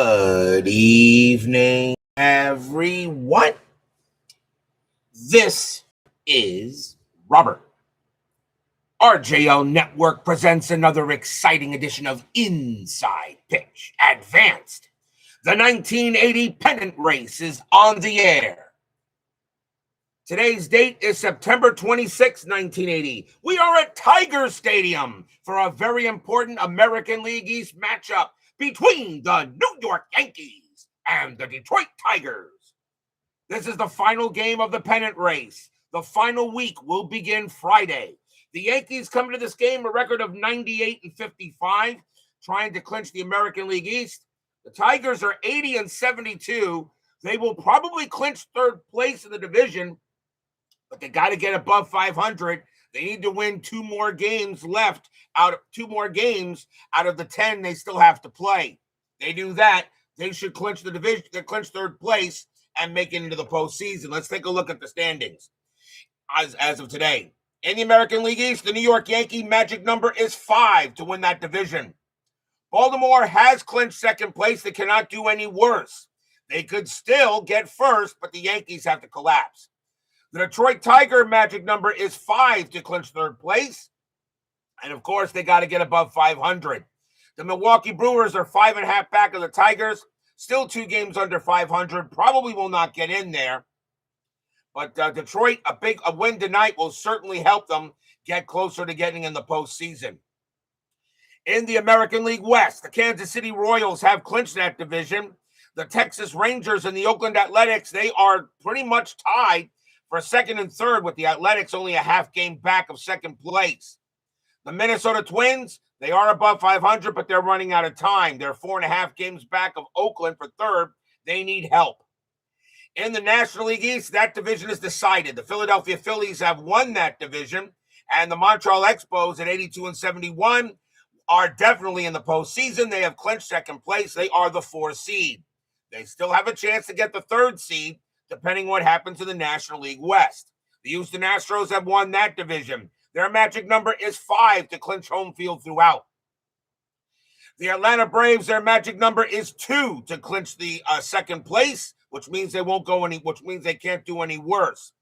Good evening, everyone. This is Robert. RJL Network presents another exciting edition of Inside Pitch Advanced. The 1980 Pennant race is on the air. Today's date is September 26, 1980. We are at Tiger Stadium for a very important American League East matchup between the New York Yankees and the Detroit Tigers. This is the final game of the pennant race. The final week will begin Friday. The Yankees come to this game a record of 98-55, trying to clinch the American League East. The Tigers are 80-72. They will probably clinch third place in the division, but they got to get above 500. They need to win two more games out of the 10 they still have to play. They do that, they should clinch the division, they clinch third place and make it into the postseason. Let's take a look at the standings as of today. In the American League East, the New York Yankee magic number is 5 to win that division. Baltimore has clinched second place. They cannot do any worse. They could still get first, but the Yankees have to collapse. The Detroit Tiger magic number is 5 to clinch third place. And, of course, they got to get above 500. The Milwaukee Brewers are 5.5 back of the Tigers. Still 2 games under 500. Probably will not get in there. But Detroit, a win tonight will certainly help them get closer to getting in the postseason. In the American League West, the Kansas City Royals have clinched that division. The Texas Rangers and the Oakland Athletics, they are pretty much tied for second and third, with the Athletics only a half game back of second place. The Minnesota Twins, they are above 500, but they're running out of time. They're 4.5 games back of Oakland for third. They need help. In the National League East, that division is decided. The Philadelphia Phillies have won that division, and the Montreal Expos at 82-71 are definitely in the postseason. They have clinched second place. They are the 4 seed. They still have a chance to get the 3rd seed, depending what happens in the National League West. The Houston Astros have won that division. Their magic number is 5 to clinch home field throughout. The Atlanta Braves, their magic number is 2 to clinch the second place, which means they can't do any worse.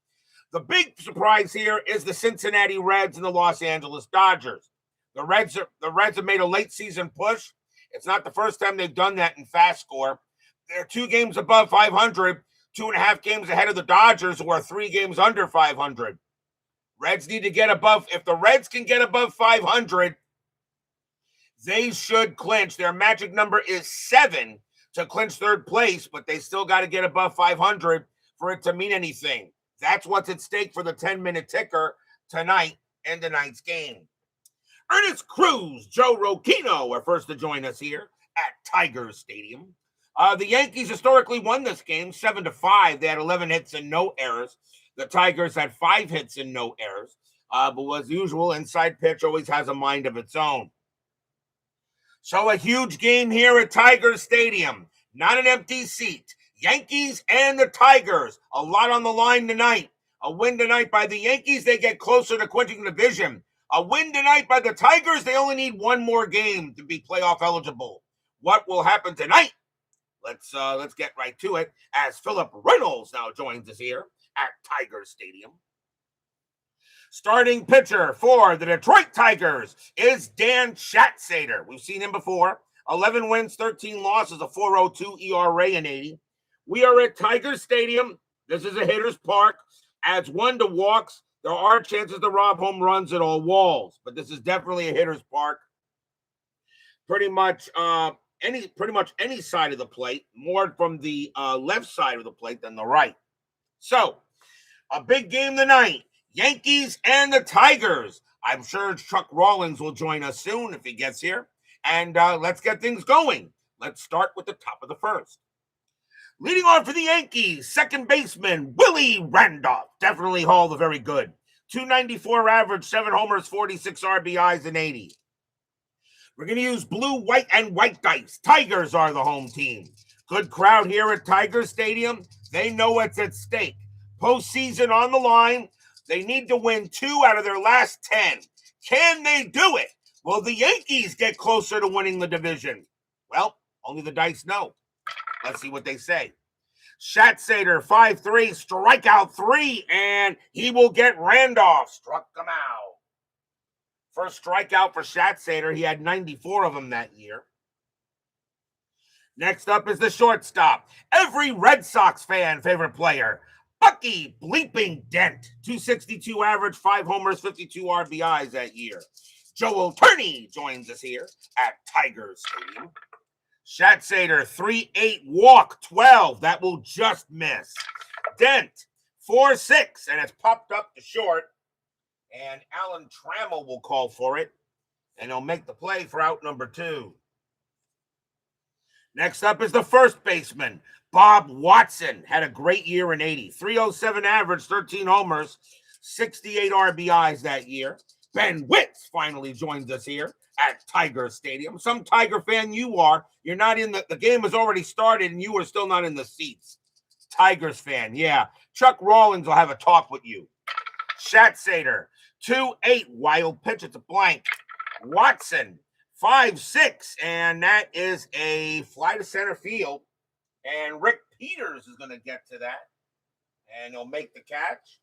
The big surprise here is the Cincinnati Reds and the Los Angeles Dodgers. The Reds have made a late season push. It's not the first time they've done that in FastScore. They're 2 games above 500. 2.5 games ahead of the Dodgers, who are 3 games under 500. Reds need to get above. If the Reds can get above 500, they should clinch. Their magic number is 7 to clinch third place, but they still got to get above 500 for it to mean anything. That's what's at stake for the 10-minute ticker tonight in tonight's game. Ernest Cruz, Joe Rocchino are first to join us here at Tiger Stadium. The Yankees historically won this game 7-5. They had 11 hits and no errors. The Tigers had 5 hits and no errors. But as usual, Inside Pitch always has a mind of its own. So a huge game here at Tiger Stadium. Not an empty seat. Yankees and the Tigers. A lot on the line tonight. A win tonight by the Yankees, they get closer to clinching the division. A win tonight by the Tigers, they only need one more game to be playoff eligible. What will happen tonight? Let's get right to it as Philip Reynolds now joins us here at Tiger Stadium. Starting pitcher for the Detroit Tigers is Dan Schatzeder. We've seen him before. 11 wins, 13 losses, a 4.02 ERA in 80. We are at Tiger Stadium. This is a hitter's park. Adds 1 to walks. There are chances to rob home runs at all walls, but this is definitely a hitter's park. Pretty much any side of the plate, more from the left side of the plate than the right. So, a big game tonight. Yankees and the Tigers. I'm sure Chuck Rawlings will join us soon if he gets here. And let's get things going. Let's start with the top of the first. Leading on for the Yankees, second baseman Willie Randolph. Definitely Hall the very good. 294 average, 7 homers, 46 RBIs in 80. We're going to use blue, white, and white dice. Tigers are the home team. Good crowd here at Tiger Stadium. They know what's at stake. Postseason on the line. They need to win 2 out of their last 10. Can they do it? Will the Yankees get closer to winning the division? Well, only the dice know. Let's see what they say. Schatzeder, 5-3, strikeout 3, and he will get Randolph. Struck him out. First strikeout for Schatzeder. He had 94 of them that year. Next up is the shortstop. Every Red Sox fan favorite player, Bucky Bleeping Dent. 262 average, 5 homers, 52 RBIs that year. Joe Turney joins us here at Tigers Stadium. Schatzeder, 3-8, walk 12. That will just miss. Dent, 4-6, and it's popped up to short. And Alan Trammell will call for it, and he'll make the play for out number 2. Next up is the first baseman, Bob Watson. Had a great year in 80. 307 average, 13 homers, 68 RBIs that year. Ben Witz finally joins us here at Tiger Stadium. Some Tiger fan you are. You're not in the game has already started and you are still not in the seats. Tigers fan, yeah. Chuck Rawlins will have a talk with you. Schatzeder, 2-8, wild pitch. It's a blank. Watson, 5-6, and that is a fly to center field. And Rick Peters is going to get to that. And he'll make the catch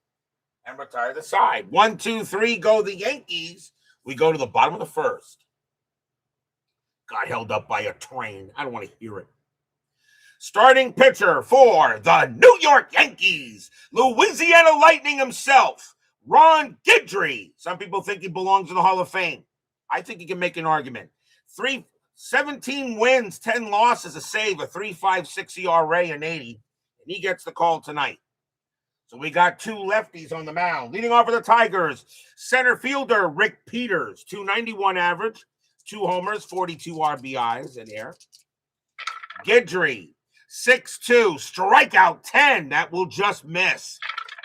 and retire the side. 1, 2, 3, go the Yankees. We go to the bottom of the first. Got held up by a train. I don't want to hear it. Starting pitcher for the New York Yankees, Louisiana Lightning himself, Ron Guidry. Some people think he belongs in the Hall of Fame. I think he can make an argument. 17 wins, 10 losses, a save, a 3.56 ERA in 80. And he gets the call tonight. So we got 2 lefties on the mound. Leading off for the Tigers, center fielder Rick Peters, 291 average, 2 homers, 42 RBIs in here. Guidry, 6-2, strikeout 10. That will just miss.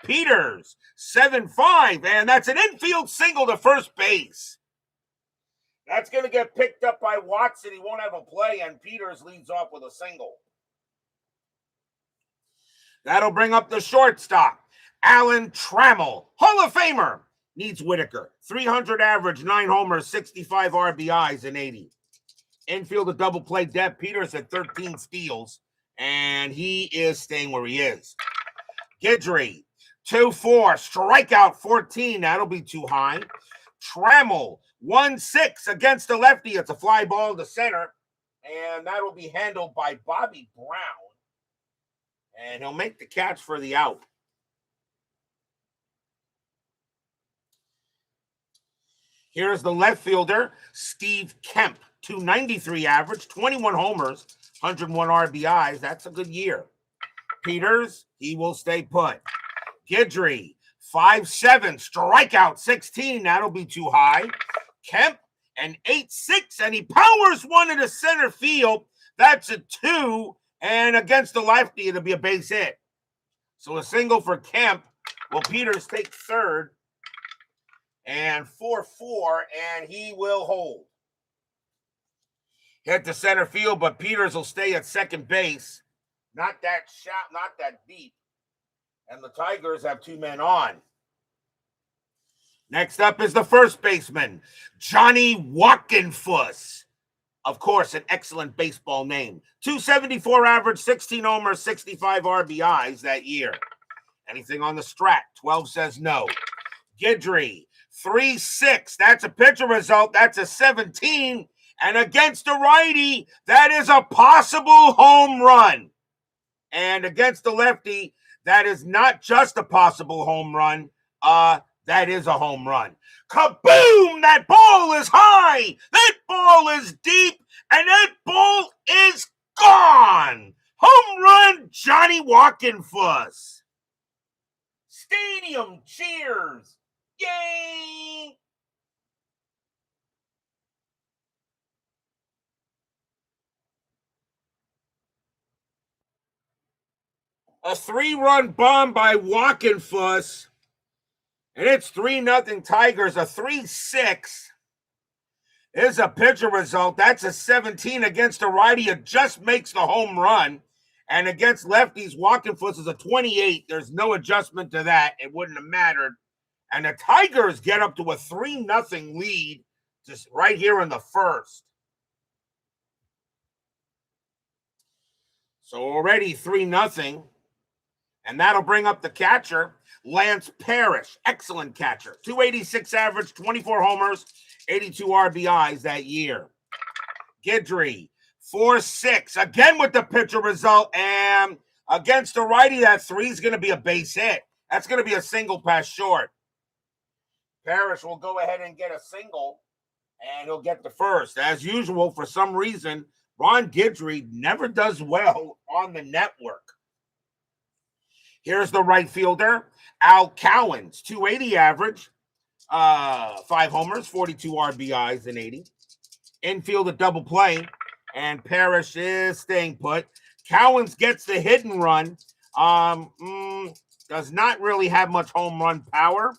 Peters, 7-5, and that's an infield single to first base. That's going to get picked up by Watson. He won't have a play, and Peters leads off with a single. That'll bring up the shortstop, Alan Trammell, Hall of Famer. Needs Whitaker. 300 average, 9 homers, 65 RBIs in 80. Infield a double play depth. Peters had 13 steals, and he is staying where he is. Guidry, 2-4, strikeout 14. That'll be too high. Trammell, 1-6 against the lefty. It's a fly ball to center, and that'll be handled by Bobby Brown. And he'll make the catch for the out. Here's the left fielder, Steve Kemp. 293 average, 21 homers, 101 RBIs. That's a good year. Peters, he will stay put. Guidry, 5-7, strikeout 16. That'll be too high. Kemp, an 8-6, and he powers one into center field. That's a 2, and against the lefty, it'll be a base hit. So a single for Kemp. Will Peters take third? And 4-4, and he will hold. Hit to center field, but Peters will stay at second base. Not that shot, not that deep. And the Tigers have 2 men on. Next up is the first baseman, Johnny Walkenfuss. Of course, an excellent baseball name. 274 average, 16 homers, 65 RBIs that year. Anything on the strat? 12 says no. Guidry, 3-6. That's a pitcher result. That's a 17. And against a righty, that is a possible home run. And against the lefty, that is not just a possible home run. That is a home run. Kaboom! That ball is high. That ball is deep. And that ball is gone. Home run, Johnny Walkenfuss. Stadium cheers. Yay! A 3-run bomb by Walkenfuss. And it's 3-0 Tigers. A 3-6 is a pitcher result. That's a 17 against a righty. It just makes the home run. And against lefties, Walkenfuss is a 28. There's no adjustment to that. It wouldn't have mattered. And the Tigers get up to a 3-0 lead just right here in the first. So already 3-0. And that'll bring up the catcher, Lance Parrish. Excellent catcher. 286 average, 24 homers, 82 RBIs that year. Guidry, 4-6. Again with the pitcher result. And against the righty, that 3 is going to be a base hit. That's going to be a single pass short. Parrish will go ahead and get a single, and he'll get the first. As usual, for some reason, Ron Guidry never does well on the network. Here's the right fielder, Al Cowens, 280 average, 5 homers, 42 RBIs, and 80. Infield a double play, and Parrish is staying put. Cowens gets the hit and run. Does not really have much home run power.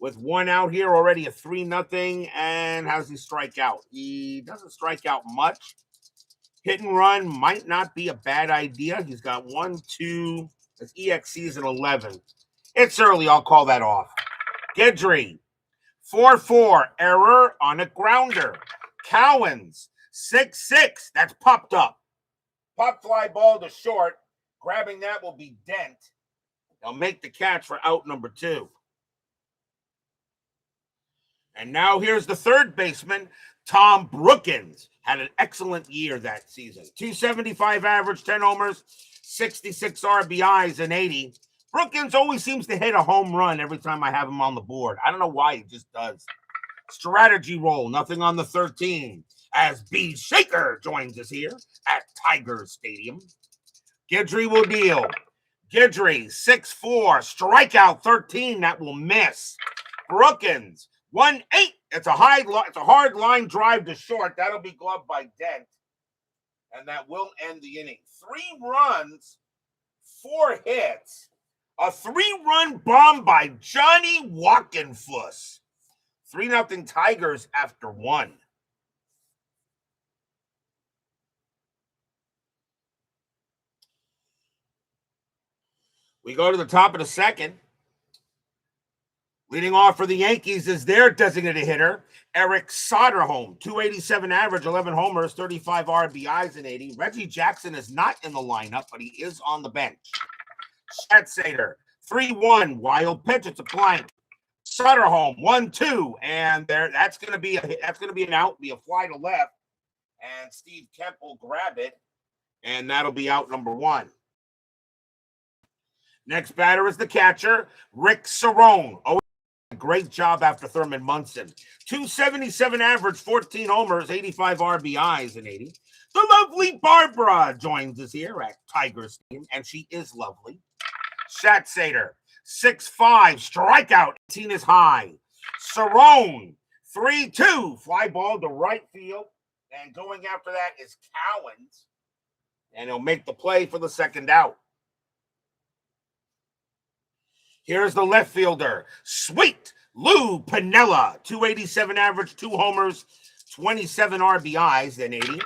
With 1 out here, already a 3-0. And how does he strike out? He doesn't strike out much. Hit and run might not be a bad idea. He's got 1, 2. His EXC is an 11. It's early. I'll call that off. Guidry, 4-4. Error on a grounder. Cowens, 6-6. That's popped up. Pop fly ball to short. Grabbing that will be Dent. They'll make the catch for out number 2. And now here's the third baseman, Tom Brookins. Had an excellent year that season. 275 average, 10 homers, 66 RBIs, and 80. Brookins always seems to hit a home run every time I have him on the board. I don't know why, he just does. Strategy roll, nothing on the 13. As B. Shaker joins us here at Tiger Stadium. Guidry will deal. Guidry, 6-4, strikeout 13, that will miss. Brookins, 1-8. It's a hard line drive to short. That'll be gloved by Dent. And that will end the inning. 3 runs, 4 hits. A 3-run bomb by Johnny Walkenfuss. 3-0 Tigers after 1. We go to the top of the second. Leading off for the Yankees is their designated hitter, Eric Soderholm. 287 average, 11 homers, 35 RBIs, and 80. Reggie Jackson is not in the lineup, but he is on the bench. Schatzeder, 3-1, wild pitch. It's a blank. Soderholm, 1-2, and that's going to be an out, be a fly to left, and Steve Kemp will grab it, and that'll be out number 1. Next batter is the catcher, Rick Cerrone. Oh, great job after Thurman Munson. 277 average, 14 homers, 85 RBIs, and 80. The lovely Barbara joins us here at Tiger's team, and she is lovely. Schatzeder, 6-5, strikeout, 18 is high. Cerrone, 3-2, fly ball to right field, and going after that is Cowens, and he'll make the play for the second out. Here's the left fielder, Sweet Lou Piniella, 287 average, 2 homers, 27 RBIs, and 80.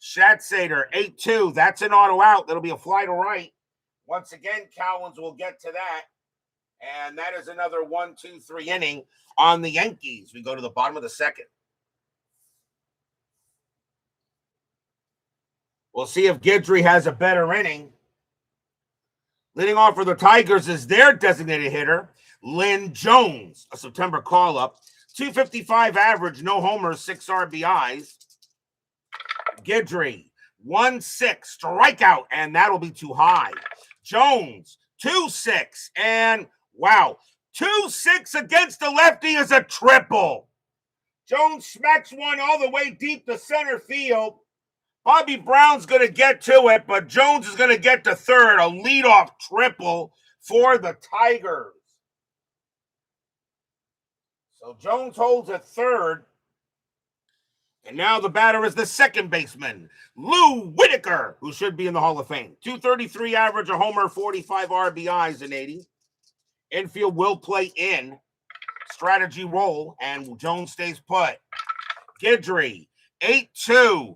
Schatzeder, 8-2. That's an auto out. That'll be a fly to right. Once again, Cowens will get to that. And that is another 1-2-3 inning on the Yankees. We go to the bottom of the second. We'll see if Guidry has a better inning. Leading off for the Tigers is their designated hitter, Lynn Jones, a September call-up. 255 average, no homers, 6 RBIs. Guidry, 1-6, strikeout, and that'll be too high. Jones, 2-6, and wow, 2-6 against the lefty is a triple. Jones smacks one all the way deep to center field. Bobby Brown's going to get to it, but Jones is going to get to third. A leadoff triple for the Tigers. So Jones holds at third. And now the batter is the second baseman, Lou Whitaker, who should be in the Hall of Fame. 233 average, a homer, 45 RBIs, and 80. Infield will play in. Strategy roll, and Jones stays put. Guidry, 8-2.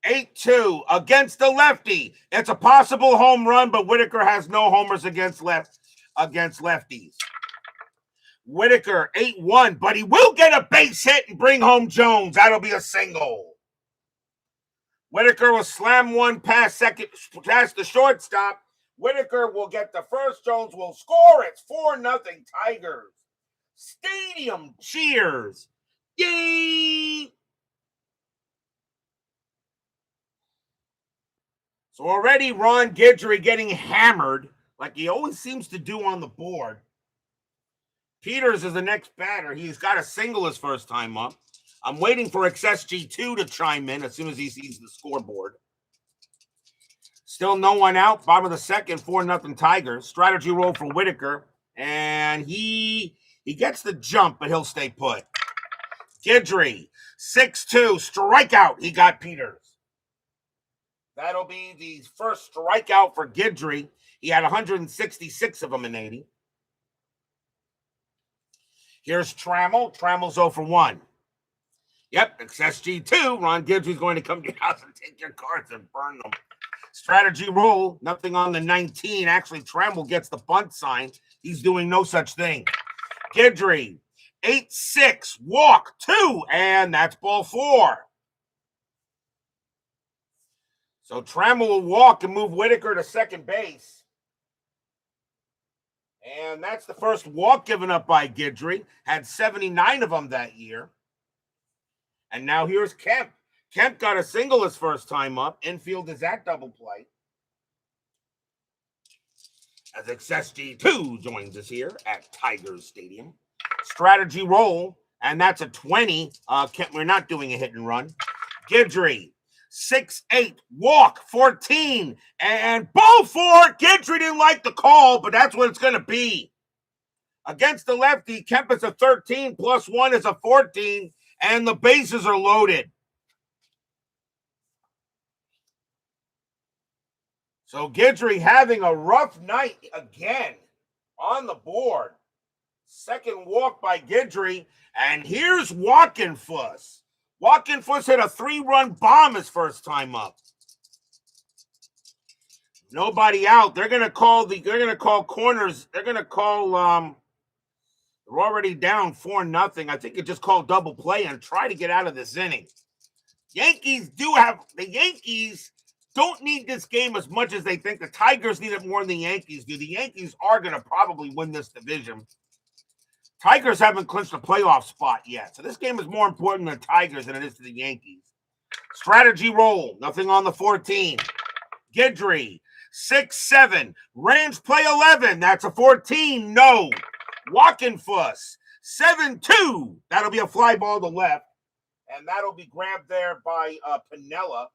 8-2 against the lefty. It's a possible home run, but Whitaker has no homers against lefties. Whitaker, 8-1, but he will get a base hit and bring home Jones. That'll be a single. Whitaker will slam one past the shortstop. Whitaker will get the first. Jones will score. It's 4-0 Tigers. Stadium cheers. Yay! So already Ron Guidry getting hammered like he always seems to do on the board. Peters is the next batter. He's got a single his first time up. I'm waiting for XSG2 to chime in as soon as he sees the scoreboard. Still no one out. Bottom of the second, 4-0 Tigers. Strategy roll for Whitaker. And he gets the jump, but he'll stay put. Guidry, 6-2, strikeout. He got Peters. That'll be the first strikeout for Guidry. He had 166 of them in 80. Here's Trammell. Trammell's 0 for 1. Yep, XSG2. Ron Guidry's going to come to your house and take your cards and burn them. Strategy roll. Nothing on the 19. Actually, Trammell gets the bunt sign. He's doing no such thing. Guidry, 8-6. Walk 2. And that's ball 4. So Trammell will walk and move Whitaker to second base. And that's the first walk given up by Guidry. Had 79 of them that year. And now here's Kemp. Kemp got a single his first time up. Infield is at double play. As XSG2 joins us here at Tigers Stadium. Strategy roll. And that's a 20. Kemp, we're not doing a hit and run. Guidry. 6-8, walk 14, and ball 4. Guidry didn't like the call, but that's what it's going to be. Against the lefty, Kemp is a 13, plus 1 is a 14, and the bases are loaded. So Guidry having a rough night again on the board. Second walk by Guidry, and here's Walkenfuss. Walkenfuss hit a 3-run bomb his first time up. Nobody out. They're gonna call corners. They're gonna call they're already down 4-0. I think it just called double play and try to get out of this inning. The Yankees don't need this game as much as they think. The Tigers need it more than the Yankees do. The Yankees are gonna probably win this division. Tigers haven't clinched a playoff spot yet. So this game is more important to the Tigers than it is to the Yankees. Strategy roll. Nothing on the 14. Guidry. 6-7. Range play 11. That's a 14. No. Walkenfuss. 7-2. That'll be a fly ball to left. And that'll be grabbed there by Pennant.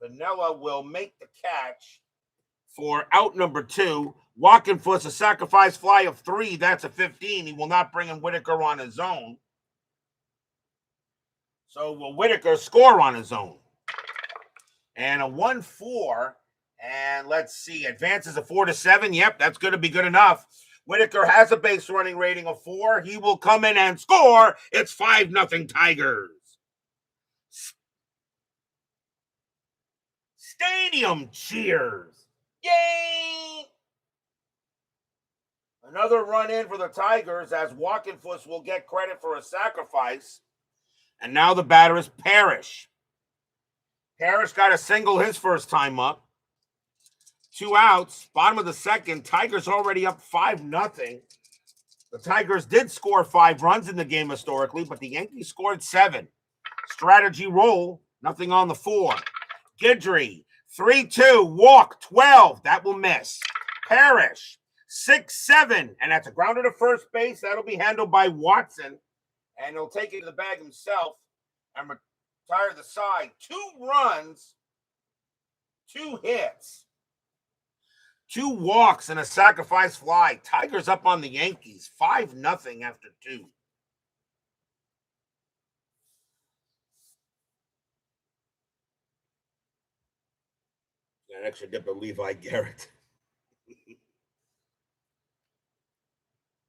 Pennant will make the catch for out number 2. Walkenfuss, a sacrifice fly of 3. That's a 15. He will not bring in Whitaker on his own. So will Whitaker score on his own? And a 1-4. And let's see. Advances a 4-7. Yep, that's going to be good enough. Whitaker has a base running rating of 4. He will come in and score. It's 5-0 Tigers. Stadium cheers. Yay! Another run in for the Tigers as Walkenfuss will get credit for a sacrifice. And now the batter is Parrish. Parrish got a single his first time up. 2 outs, bottom of the second. Tigers already up 5-0. The Tigers did score 5 runs in the game historically, but the Yankees scored 7. Strategy roll, nothing on the 4. Guidry, 3-2, walk 12. That will miss. Parrish, 6-7, and that's a grounder to first base. That'll be handled by Watson, and he'll take it to the bag himself and retire the side. 2 runs, 2 hits, 2 walks, and a sacrifice fly. Tigers up on the Yankees, 5-0 after 2. Got an extra dip of Levi Garrett.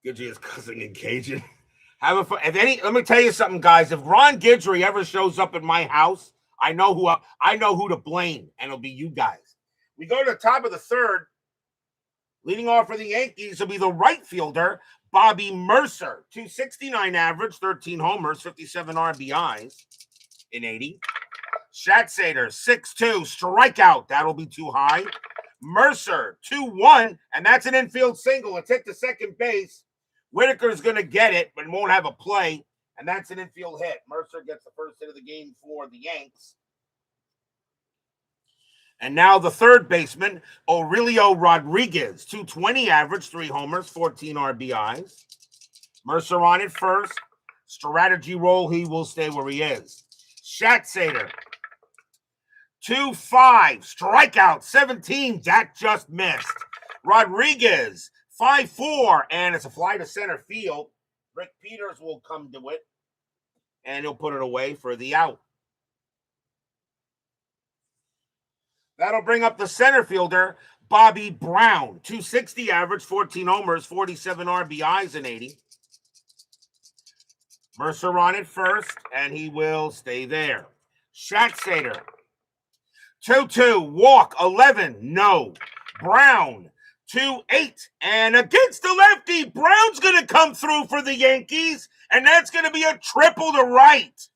Guidry is cussing in Cajun. Have a fun. Let me tell you something, guys. If Ron Guidry ever shows up at my house, I know who to blame, and it'll be you guys. We go to the top of the third. Leading off for the Yankees will be the right fielder, Bobby Mercer. 269 average, 13 homers, 57 RBIs in 80. Schatzeder, 6-2, strikeout. That'll be too high. Mercer, 2-1, and that's an infield single. It's hit to second base. Whitaker's going to get it, but won't have a play, and that's an infield hit. Mercer gets the first hit of the game for the Yanks. And now the third baseman, Aurelio Rodriguez, 220 average, 3 homers, 14 RBIs. Mercer on it first. Strategy roll, he will stay where he is. Schatzeder, 2-5, strikeout, 17. That just missed. Rodriguez, 5-4, and it's a fly to center field. Rick Peters will come to it, and he'll put it away for the out. That'll bring up the center fielder, Bobby Brown, 260 average, 14 homers, 47 RBIs in 80. Mercer on it first, and he will stay there. Schatzeder, 2-2, walk, 11, no. Brown, 2-8, and against the lefty, Brown's going to come through for the Yankees, and that's going to be a triple to right.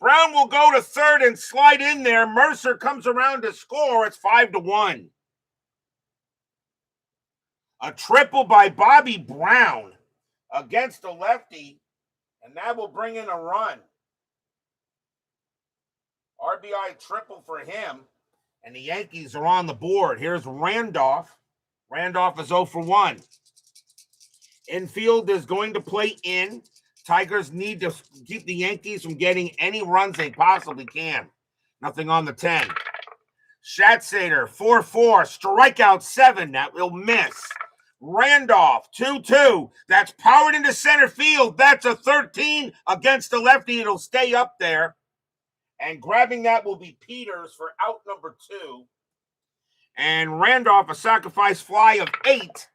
Brown will go to third and slide in there. Mercer comes around to score. It's 5-1. A triple by Bobby Brown against the lefty, and that will bring in a run. RBI triple for him, and the Yankees are on the board. Here's Randolph. Randolph is 0 for 1. Infield is going to play in. Tigers need to keep the Yankees from getting any runs they possibly can. Nothing on the 10. Schatzeder, 4-4, strikeout 7. That will miss. Randolph, 2-2. That's powered into center field. That's a 13 against the lefty. It'll stay up there. And grabbing that will be Peters for out number 2. And Randolph, a sacrifice fly of 8.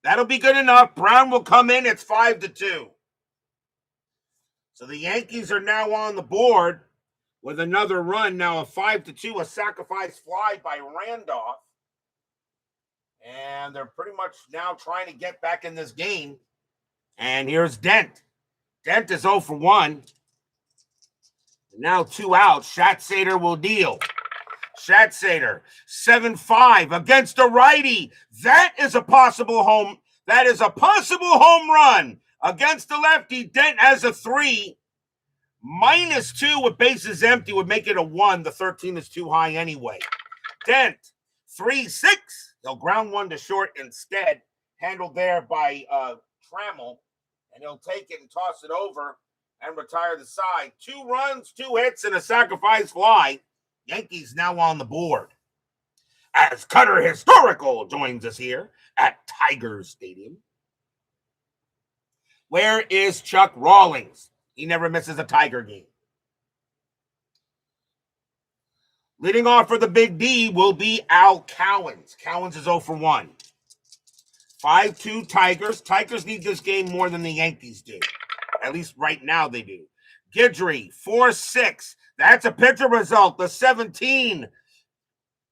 That'll be good enough. Brown will come in. It's 5-2. So the Yankees are now on the board with another run. Now a 5-2, a sacrifice fly by Randolph. And they're pretty much now trying to get back in this game. And here's Dent. Dent is 0 for 1. And now 2 outs. Schatzeder will deal. Schatzeder, 7-5 against a righty. That is a possible home. That is a possible home run. Against the lefty, Dent has a 3. -2 with bases empty would make it a 1. The 13 is too high anyway. Dent, 3-6. He'll ground one to short instead. Handled there by Trammell. And he'll take it and toss it over and retire the side. 2 runs, 2 hits, and a sacrifice fly. Yankees now on the board. As Cutter Historical joins us here at Tigers Stadium. Where is Chuck Rawlings? He never misses a Tiger game. Leading off for the Big D will be Al Cowens. Cowens is 0 for 1. 5-2 Tigers. Tigers need this game more than the Yankees do. At least right now they do. Guidry, 4-6. That's a pitcher result. The 17.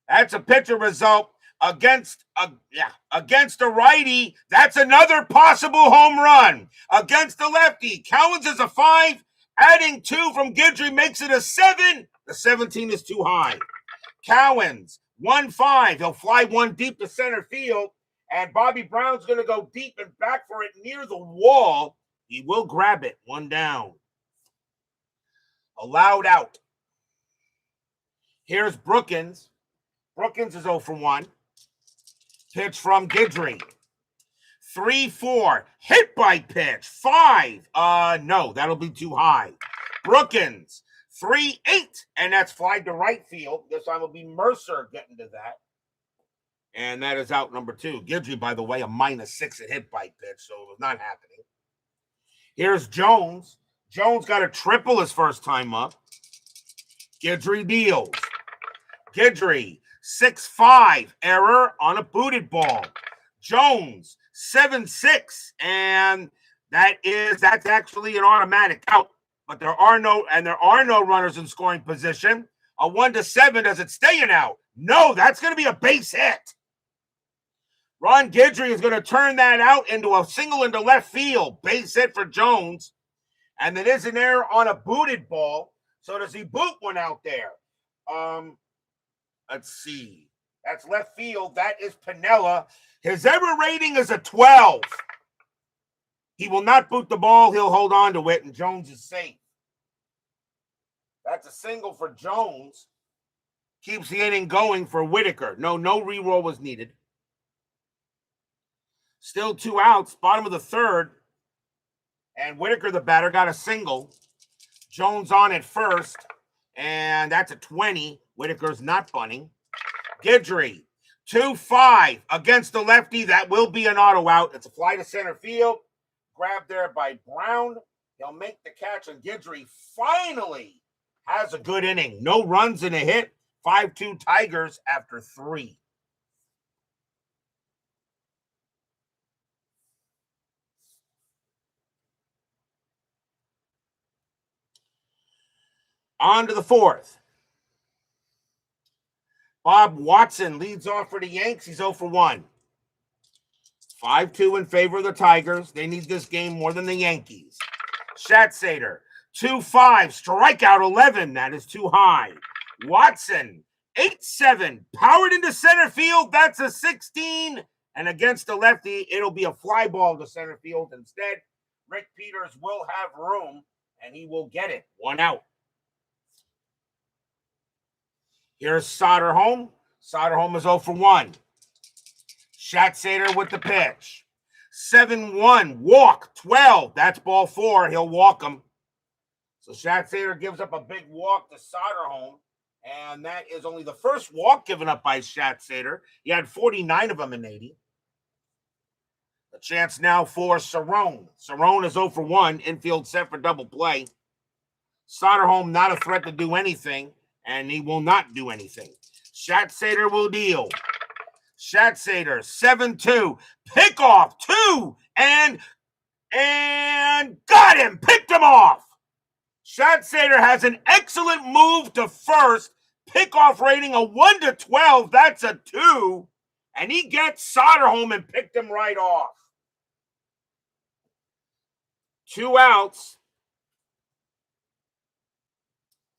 That's a pitcher result. Against a righty, that's another possible home run. Against the lefty, Cowens is a 5. Adding 2 from Guidry makes it a 7. The 17 is too high. Cowens, 1-5. He'll fly one deep to center field, and Bobby Brown's going to go deep and back for it near the wall. He will grab it. 1 down. Allowed out. Here's Brookins. Brookins is 0 for 1. Pitch from Guidry. 3-4. Hit by pitch. 5. No, that'll be too high. Brookins. 3-8. And that's flied to right field. This time will be Mercer getting to that. And that is out number 2. Guidry, by the way, a -6 at hit by pitch, so it was not happening. Here's Jones. Jones got a triple his first time up. Guidry deals. Guidry. 6-5, error on a booted ball. Jones, 7-6, and that's actually an automatic out. But there are no runners in scoring position. A 1-7, does it stay an out? No, that's going to be a base hit. Ron Guidry is going to turn that out into a single into left field. Base hit for Jones. And it is an error on a booted ball. So does he boot one out there? Let's see. That's left field. That is Piniella. His error rating is a 12. He will not boot the ball. He'll hold on to it, and Jones is safe. That's a single for Jones. Keeps the inning going for Whitaker. No reroll was needed. Still 2 outs, bottom of the third. And Whitaker, the batter, got a single. Jones on at first. And that's a 20. Whitaker's not bunting. Guidry, 2-5 against the lefty. That will be an auto out. It's a fly to center field. Grabbed there by Brown. He'll make the catch, and Guidry finally has a good inning. No runs and a hit. 5-2 Tigers after 3. On to the 4th. Bob Watson leads off for the Yanks. He's 0 for 1. 5-2 in favor of the Tigers. They need this game more than the Yankees. Schatzeder, 2-5, strikeout 11. That is too high. Watson, 8-7, powered into center field. That's a 16. And against the lefty, it'll be a fly ball to center field instead. Rick Peters will have room, and he will get it. 1 out. Here's Soderholm. Soderholm is 0 for 1. Schatzeder with the pitch. 7-1, walk, 12. That's ball 4. He'll walk him. So Schatzeder gives up a big walk to Soderholm, and that is only the first walk given up by Schatzeder. He had 49 of them in 80. A chance now for Cerrone. Cerrone is 0 for 1. Infield set for double play. Soderholm not a threat to do anything, and he will not do anything. Schatzeder will deal. Schatzeder, 7-2, pick off 2, and got him, picked him off. Schatzeder has an excellent move to first, pickoff rating a 1-12, that's a 2, and he gets Soderholm and picked him right off. 2 outs.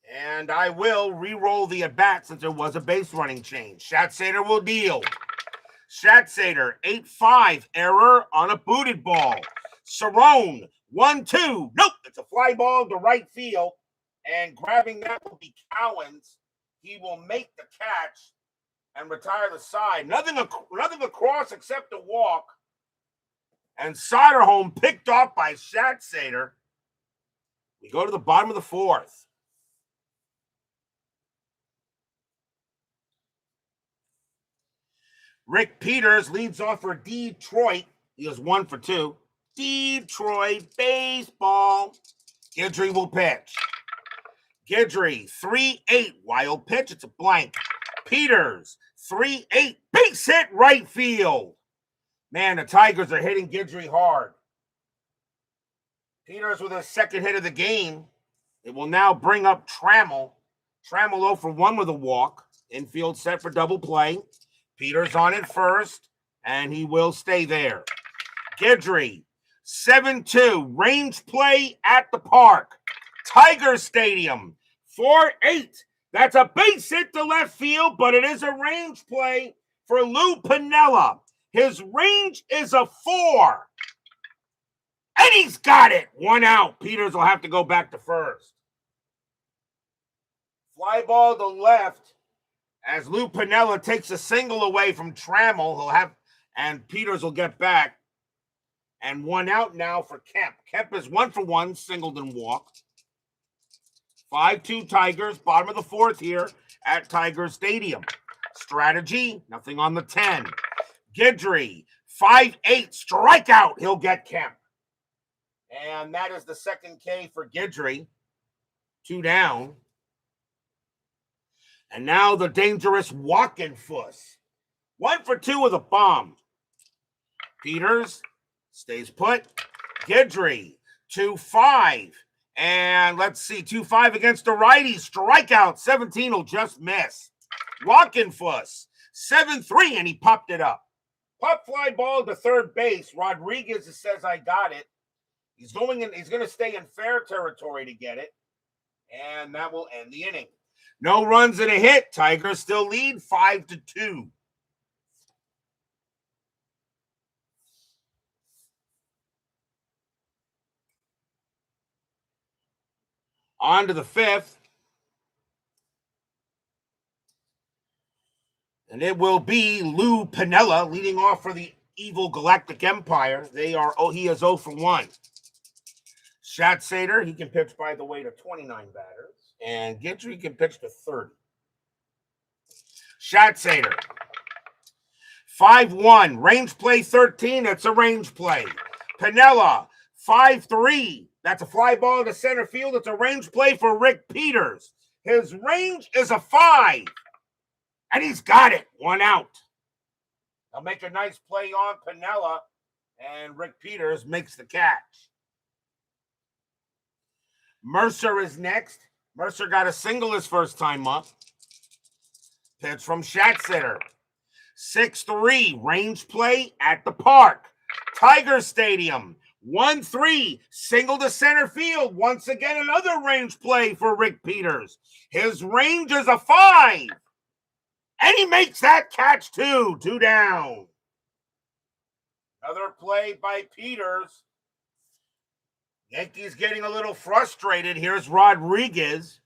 And I will re-roll the at-bat since there was a base running change. Schatzeder will deal. Schatzeder, 8-5, error on a booted ball. Cerrone, 1-2. Nope, it's a fly ball to right field. And grabbing that will be Cowens. He will make the catch and retire the side. Nothing across except a walk. And Soderholm picked off by Schatzeder. We go to the bottom of the 4th. Rick Peters leads off for Detroit. He is 1 for 2. Detroit baseball. Guidry will pitch. Guidry, 3-8. Wild pitch. It's a blank. Peters, 3-8. Base hit right field. Man, the Tigers are hitting Guidry hard. Peters with his second hit of the game. It will now bring up Trammell. Trammell 0 for 1 with a walk. Infield set for double play. Peters on it first, and he will stay there. Guidry, 7-2, range play at the park. Tiger Stadium, 4-8. That's a base hit to left field, but it is a range play for Lou Piniella. His range is a 4. And he's got it. 1 out. Peters will have to go back to first. Fly ball to left. As Lou Piniella takes a single away from Trammell, and Peters will get back. And 1 out now for Kemp. Kemp is 1 for 1, singled and walked. 5-2 Tigers, bottom of the 4th here at Tiger Stadium. Strategy, nothing on the 10. Guidry, 5-8, strikeout. He'll get Kemp. And that is the second K for Guidry. 2 down. And now the dangerous Walkenfuss. 1 for 2 with a bomb. Peters stays put. Guidry, 2-5. And let's see, 2-5 against the righty. Strikeout, 17 will just miss. Walkenfuss, 7-3, and he popped it up. Pop fly ball to third base. Rodriguez says, I got it. He's going to stay in fair territory to get it. And that will end the inning. No runs and a hit. Tigers still lead 5-2. On to the fifth. And it will be Lou Piniella leading off for the Evil Galactic Empire. He is 0 for 1. Schatzeder, he can pitch, by the way, to 29 batters. And Guidry can pitch to 30. Schatzeder, 5-1. Range play 13. That's a range play. Piniella, 5-3. That's a fly ball to center field. It's a range play for Rick Peters. His range is a 5. And he's got it. 1 out. They'll make a nice play on Piniella. And Rick Peters makes the catch. Mercer is next. Mercer got a single his first time up. Pitch from Schatzeder. 6-3. Range play at the park. Tiger Stadium. 1-3. Single to center field. Once again, another range play for Rick Peters. His range is a 5. And he makes that catch too. 2 down. Another play by Peters. Yankees getting a little frustrated. Here's Rodriguez.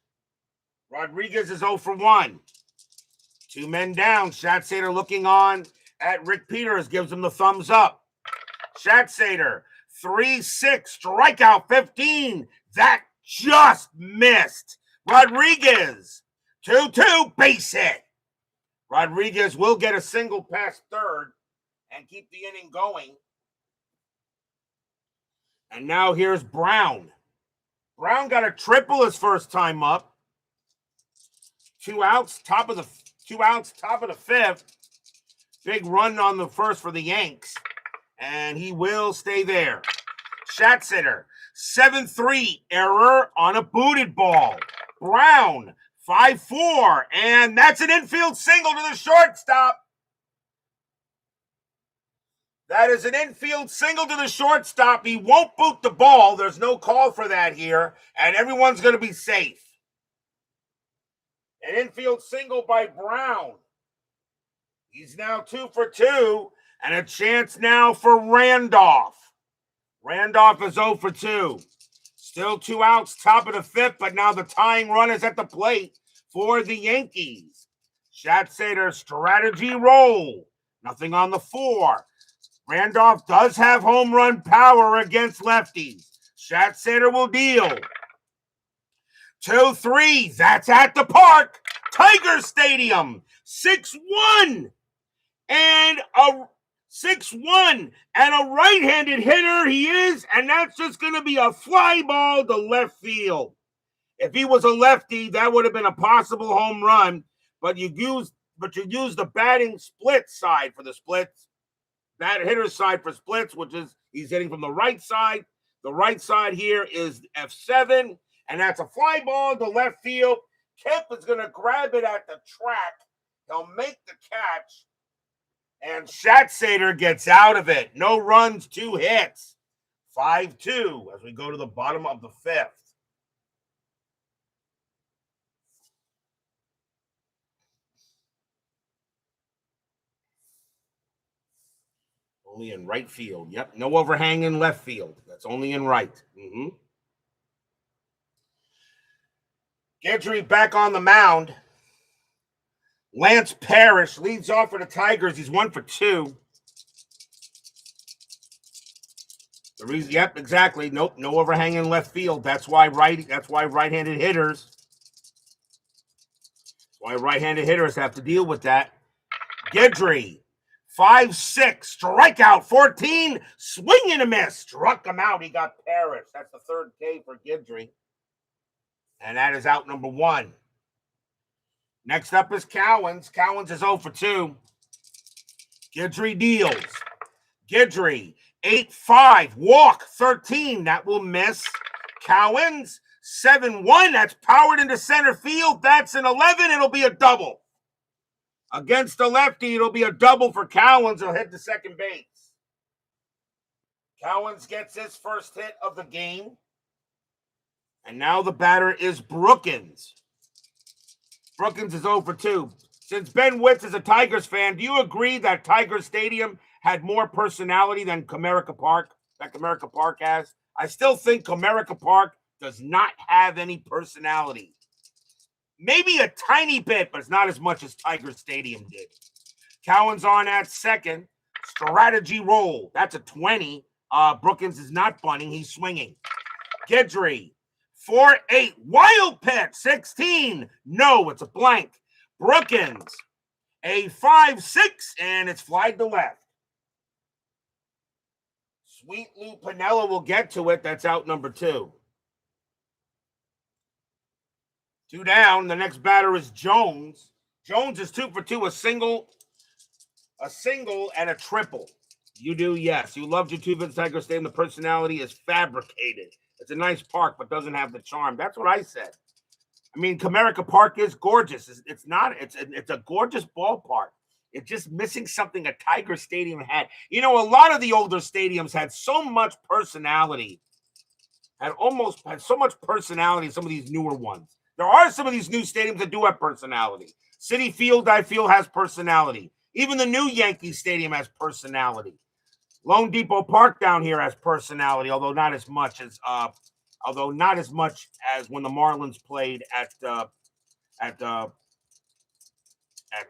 Rodriguez is 0 for 1. 2 men down. Schatzeder looking on at Rick Peters. Gives him the thumbs up. Schatzeder, 3-6. Strikeout 15. That just missed. Rodriguez, 2-2. Base hit. Rodriguez will get a single past third and keep the inning going. And now here's Brown. Brown got a triple his first time up. 2 outs, top of the fifth. Big run on the first for the Yanks. And he will stay there. Schatzeder, 7-3. Error on a booted ball. Brown, 5-4. And that's an infield single to the shortstop. That is an infield single to the shortstop. He won't boot the ball. There's no call for that here. And everyone's going to be safe. An infield single by Brown. He's now 2 for 2. And a chance now for Randolph. Randolph is 0 for 2. Still 2 outs, top of the fifth. But now the tying run is at the plate for the Yankees. Schatzeder strategy roll. Nothing on the 4. Randolph does have home run power against lefties. Schatzeder will deal. 2-3. That's at the park. Tiger Stadium. 6-1. And a 6-1. And a right-handed hitter he is. And that's just going to be a fly ball to left field. If he was a lefty, that would have been a possible home run. But you use the batting split side for the splits. That hitter's side for splits, which is he's hitting from the right side. The right side here is F7, and that's a fly ball to left field. Kemp is going to grab it at the track. He'll make the catch, and Schatzeder gets out of it. No runs, 2 hits. 5-2 as we go to the bottom of the fifth. Only in right field. Yep, no overhang in left field. That's only in right. Guidry back on the mound. Lance Parrish leads off for the Tigers. He's 1 for 2. The reason, yep, exactly. Nope, no overhang in left field. That's why right-handed hitters. That's why right-handed hitters have to deal with that. Guidry. 5-6, strikeout 14, swing and a miss. Struck him out. He got Parrish. That's the third K for Guidry. And that is out number 1. Next up is Cowens. Cowens is 0 for 2. Guidry deals. Guidry, 8-5, walk 13. That will miss. Cowens, 7-1. That's powered into center field. That's an 11. It'll be a double. Against the lefty, it'll be a double for Cowens. He'll hit the second base. Cowens gets his first hit of the game. And now the batter is Brookins. Brookins is 0 for 2. Since Ben Witz is a Tigers fan, do you agree that Tiger Stadium had more personality than Comerica Park, that Comerica Park has? I still think Comerica Park does not have any personality. Maybe a tiny bit, but it's not as much as Tiger Stadium did. Cowan's on at second. Strategy roll. That's a 20. Brookins is not bunting. He's swinging. Guidry. 4-8. Wild pitch. 16. No, it's a blank. Brookins. A 5-6, and it's flied to left. Sweet Lou Piniella will get to it. That's out number 2. 2 down. The next batter is Jones. Jones is 2 for 2. A single, and a triple. You do, yes. You loved your Two-Bit Tiger Stadium. The personality is fabricated. It's a nice park, but doesn't have the charm. That's what I said. I mean, Comerica Park is gorgeous. It's a gorgeous ballpark. It's just missing something a Tiger Stadium had. You know, a lot of the older stadiums had so much personality. Had so much personality in some of these newer ones. There are some of these new stadiums that do have personality. Citi Field, I feel, has personality. Even the new Yankee Stadium has personality. Lone Depot Park down here has personality, although not as much as when the Marlins played at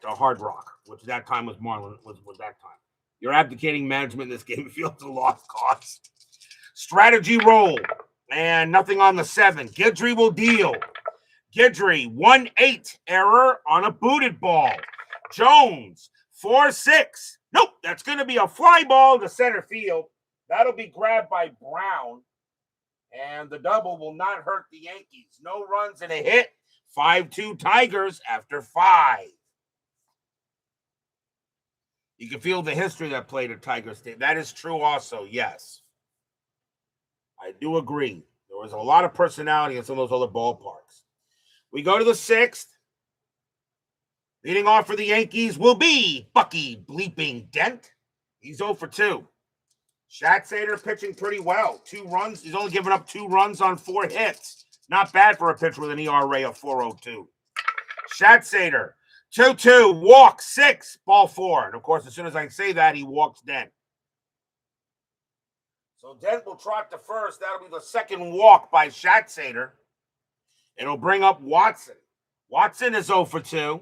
Hard Rock, which that time was that time. You're abdicating management in this game. It feels a lost cause. Strategy roll, and nothing on the 7. Guidry will deal. Guidry, 1-8, error on a booted ball. Jones, 4-6. Nope, that's going to be a fly ball to center field. That'll be grabbed by Brown, and the double will not hurt the Yankees. No runs and a hit. 5-2 Tigers after 5. You can feel the history that played at Tiger Stadium. That is true also, yes. I do agree. There was a lot of personality in some of those other ballparks. We go to the 6th. Leading off for the Yankees will be Bucky bleeping Dent. He's 0 for 2. Schatzeder pitching pretty well. 2 runs. He's only given up 2 runs on 4 hits. Not bad for a pitcher with an ERA of 4.02. Schatzeder, 2-2, walk 6, ball 4. And, of course, as soon as I say that, he walks Dent. So Dent will trot to first. That'll be the second walk by Schatzeder. It'll bring up Watson. Watson is 0 for 2.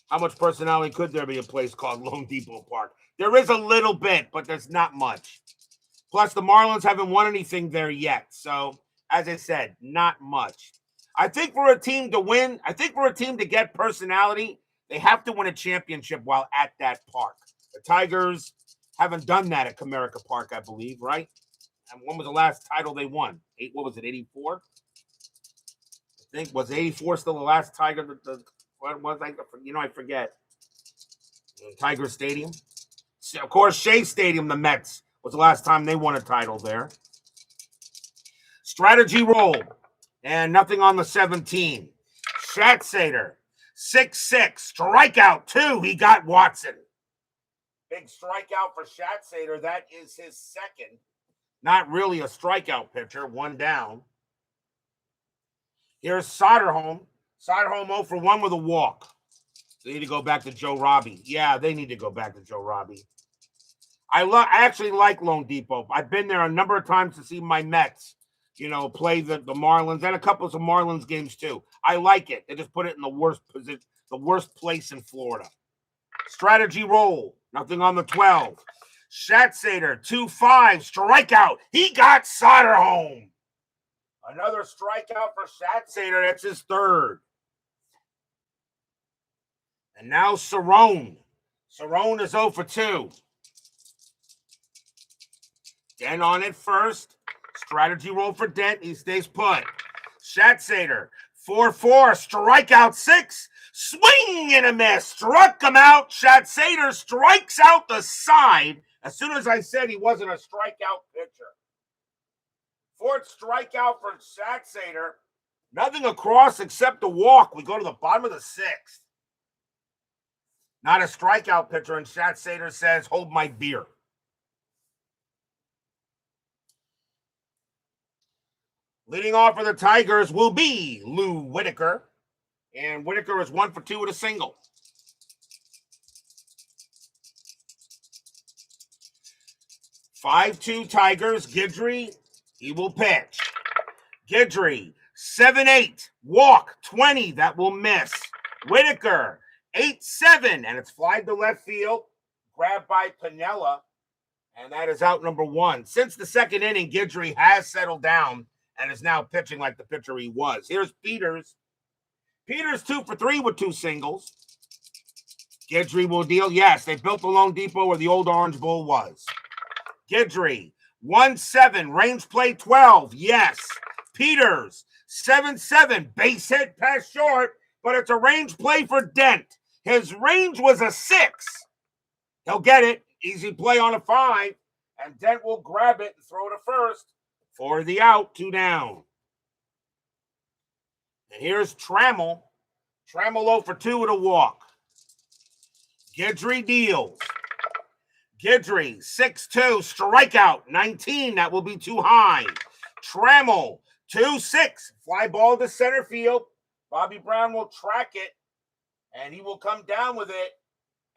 How much personality could there be a place called Lone Depot Park? There is a little bit, but there's not much. Plus, the Marlins haven't won anything there yet. So, as I said, not much. I think for a team to win, to get personality, they have to win a championship while at that park. The Tigers haven't done that at Comerica Park, I believe, right? And when was the last title they won? 84? I think, was 84 still the last Tiger? What was I forget. Tiger Stadium. Of course, Shea Stadium, the Mets, was the last time they won a title there. Strategy roll. And nothing on the 17. Schatzeder, 6-6. Strikeout 2. He got Watson. Big strikeout for Schatzeder. That is his second. Not really a strikeout pitcher. 1 down. Here's Soderholm. Soderholm 0 for 1 with a walk. They need to go back to Joe Robbie. Yeah, they need to go back to Joe Robbie. I actually like Lone Depot. I've been there a number of times to see my Mets, play the Marlins and a couple of some Marlins games too. I like it. They just put it in the worst position, the worst place in Florida. Strategy roll. Nothing on the 12. Schatzeder, 2-5. Strikeout. He got Soderholm. Another strikeout for Schatzeder. That's his 3rd. And now Cerrone. Cerrone is 0 for 2. Dent on it first. Strategy roll for Dent. He stays put. Schatzeder, 4-4. Strikeout 6. Swing and a miss. Struck him out. Schatzeder strikes out the side. As soon as I said he wasn't a strikeout pitcher. 4th strikeout for Schatzeder. Nothing across except a walk. We go to the bottom of the 6th. Not a strikeout pitcher, and Schatzeder says, hold my beer. Leading off for the Tigers will be Lou Whitaker. And Whitaker is 1 for 2 with a single. 5-2 Tigers. Guidry, he will pitch. Guidry, 7-8. Walk, 20. That will miss. Whitaker, 8-7. And it's flied to left field. Grabbed by Pennant. And that is out number 1. Since the second inning, Guidry has settled down and is now pitching like the pitcher he was. Here's Peters. Peters 2 for 3 with 2 singles. Guidry will deal. Yes, they built the Lone Depot where the old Orange Bowl was. Guidry, 1-7. Range play 12. Yes. Peters, 7-7. Base hit past short, but it's a range play for Dent. His range was a 6. He'll get it. Easy play on a 5. And Dent will grab it and throw to first for the out, 2 down. And here's Trammell. Trammell 0 for 2 with a walk. Guidry deals. Guidry, 6-2, strikeout, 19. That will be too high. Trammell, 2-6, fly ball to center field. Bobby Brown will track it, and he will come down with it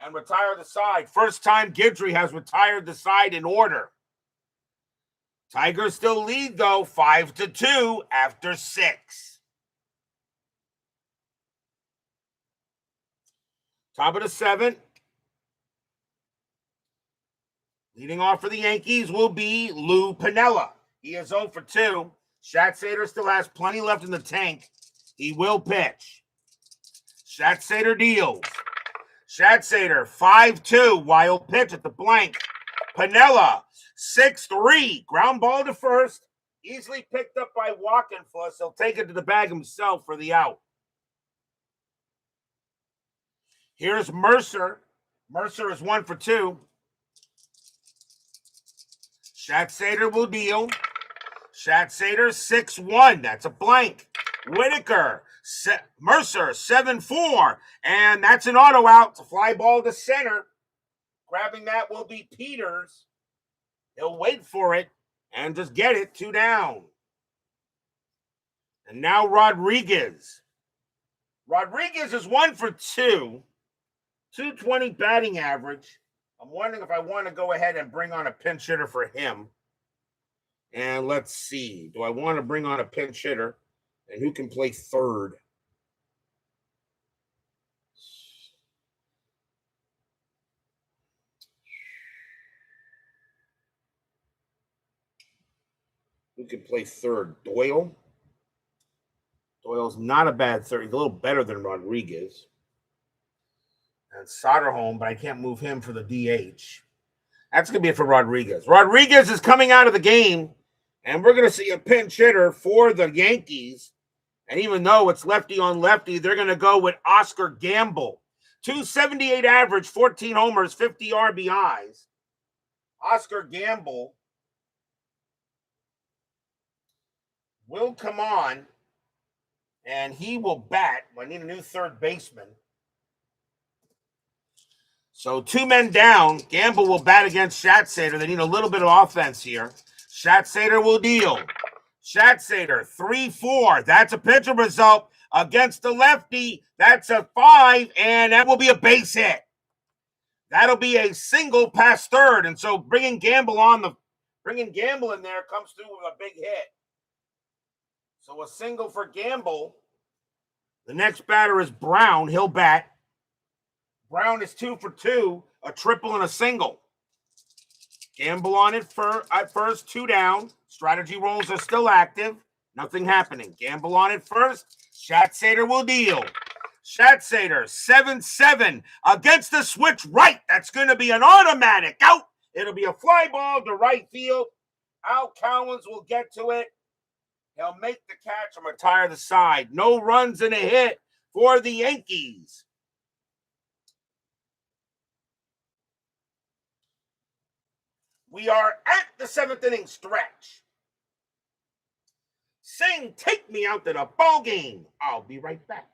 and retire the side. First time Guidry has retired the side in order. Tigers still lead, though, 5-2 after 6. Top of the 7th. Leading off for the Yankees will be Lou Piniella. He is 0 for 2. Schatzeder still has plenty left in the tank. He will pitch. Schatzeder deals. Schatzeder, 5-2. Wild pitch at the blank. Piniella, 6-3. Ground ball to first. Easily picked up by Walkenfuss. He'll take it to the bag himself for the out. Here's Mercer. Mercer is 1 for 2. Schatzeder will deal. Schatzeder, 6-1. That's a blank. Whitaker, Mercer, 7-4. And that's an auto out. It's a fly ball to center. Grabbing that will be Peters. He'll wait for it and just get it, 2 down. And now Rodriguez. Rodriguez is 1 for 2. 220 batting average. I'm wondering if I want to go ahead and bring on a pinch hitter for him. And let's see. Do I want to bring on a pinch hitter? And who can play third? Who can play third? Doyle? Doyle's not a bad third. He's a little better than Rodriguez. And Soderholm, but I can't move him for the DH. That's going to be it for Rodriguez. Rodriguez is coming out of the game, and we're going to see a pinch hitter for the Yankees. And even though it's lefty on lefty, they're going to go with Oscar Gamble. 278 average, 14 homers, 50 RBIs. Oscar Gamble will come on, and he will bat. I need a new third baseman. So 2 men down. Gamble will bat against Schatzeder. They need a little bit of offense here. Schatzeder will deal. Schatzeder, 3-4. That's a pitcher result against the lefty. That's a 5, and that will be a base hit. That'll be a single past third. And so bringing Gamble in there comes through with a big hit. So a single for Gamble. The next batter is Brown. He'll bat. Brown is 2 for 2, a triple and a single. Gamble on it at first, 2 down. Strategy rolls are still active. Nothing happening. Gamble on it first. Schatzeder will deal. Schatzeder, 7-7 against the switch right. That's going to be an automatic out. It'll be a fly ball to right field. Al Cowens will get to it. He'll make the catch and retire the side. No runs and a hit for the Yankees. We are at the 7th inning stretch. Sing, take me out to the ball game. I'll be right back.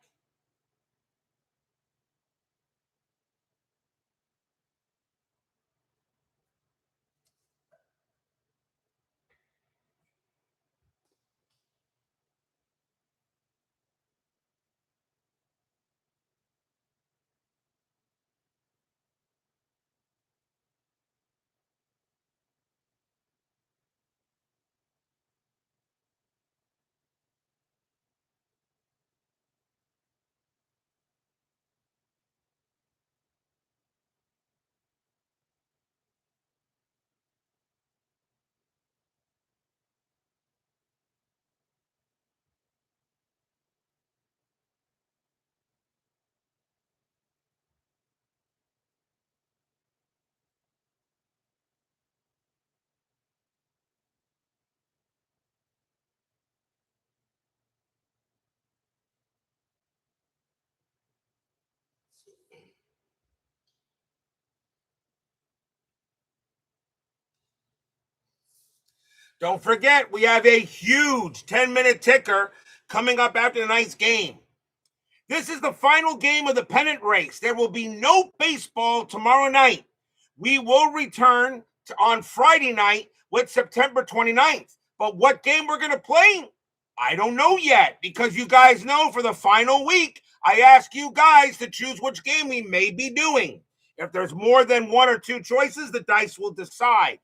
Don't forget, we have a huge 10-minute ticker coming up after tonight's game. This is the final game of the pennant race. There will be no baseball tomorrow night. We will return on Friday night with September 29th. But what game we're going to play, I don't know yet, because you guys know for the final week, I ask you guys to choose which game we may be doing. If there's more than one or two choices, the dice will decide.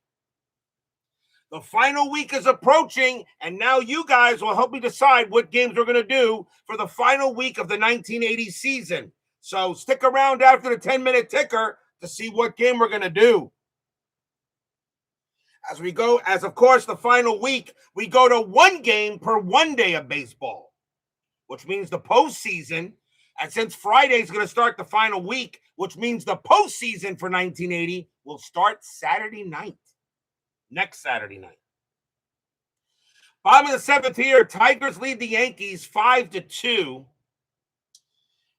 The final week is approaching, and now you guys will help me decide what games we're going to do for the final week of the 1980 season. So stick around after the 10-minute ticker to see what game we're going to do. As we go, as of course, the final week, we go to one game per 1 day of baseball, which means the postseason. And since Friday is going to start the final week, which means the postseason for 1980 will start Saturday night. Next Saturday night. Bottom of the seventh here, Tigers lead the Yankees 5-2.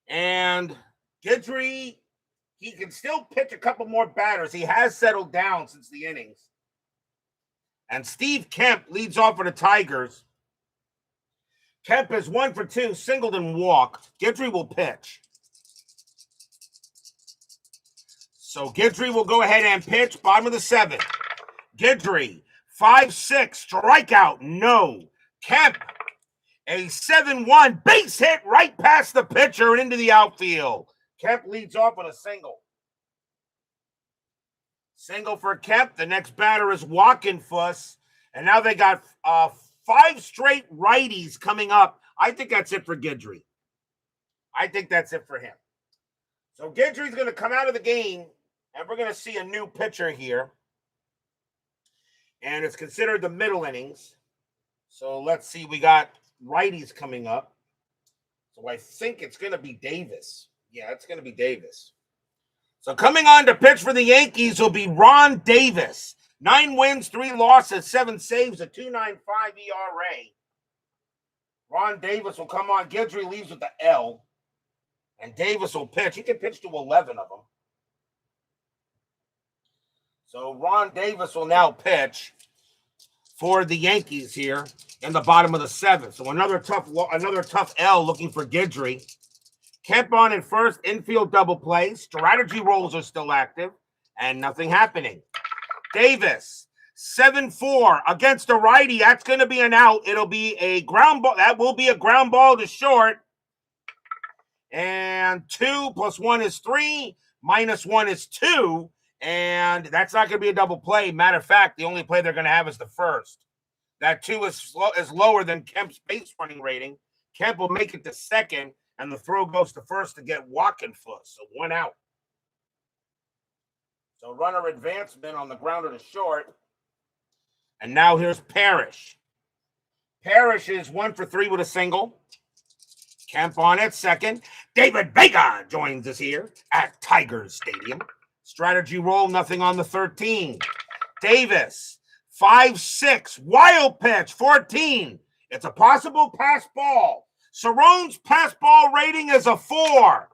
And Guidry, he can still pitch a couple more batters. He has settled down since the innings. And Steve Kemp leads off for the Tigers. Kemp is 1 for 2, singled and walked. Guidry will pitch. So Guidry will go ahead and pitch. Bottom of the seventh. Guidry, 5-6, strikeout, no. Kemp, a 7-1, base hit right past the pitcher and into the outfield. Kemp leads off with a single. Single for Kemp. The next batter is Walkenfuss. And now they got 5 straight righties coming up. I think that's it for Guidry. I think that's it for him. So Guidry's going to come out of the game, and we're going to see a new pitcher here. And it's considered the middle innings. So let's see. We got righties coming up. So I think it's going to be Davis. Yeah, it's going to be Davis. So coming on to pitch for the Yankees will be Ron Davis. 9 wins, 3 losses, 7 saves, a 2.95 ERA. Ron Davis will come on. Guidry leaves with the L. And Davis will pitch. He can pitch to 11 of them. So Ron Davis will now pitch for the Yankees here in the bottom of the seventh. So another tough L looking for Guidry. Kemp on in first, infield double play. Strategy rolls are still active, and nothing happening. Davis, 7-4 against a righty. That's going to be an out. It'll be a ground ball. That will be a ground ball to short. And 2 + 1 is 3, -1 is 2. And that's not going to be a double play. Matter of fact, the only play they're going to have is the first. That 2 is lower than Kemp's base running rating. Kemp will make it to second, and the throw goes to first to get Walkenfuss. So 1 out. So runner advancement on the grounder to short. And now here's Parrish. Parrish is 1 for 3 with a single. Kemp on at second. David Vega joins us here at Tigers Stadium. Strategy roll, nothing on the 13. Davis, 5-6, wild pitch, 14. It's a possible pass ball. Cerrone's pass ball rating is a 4.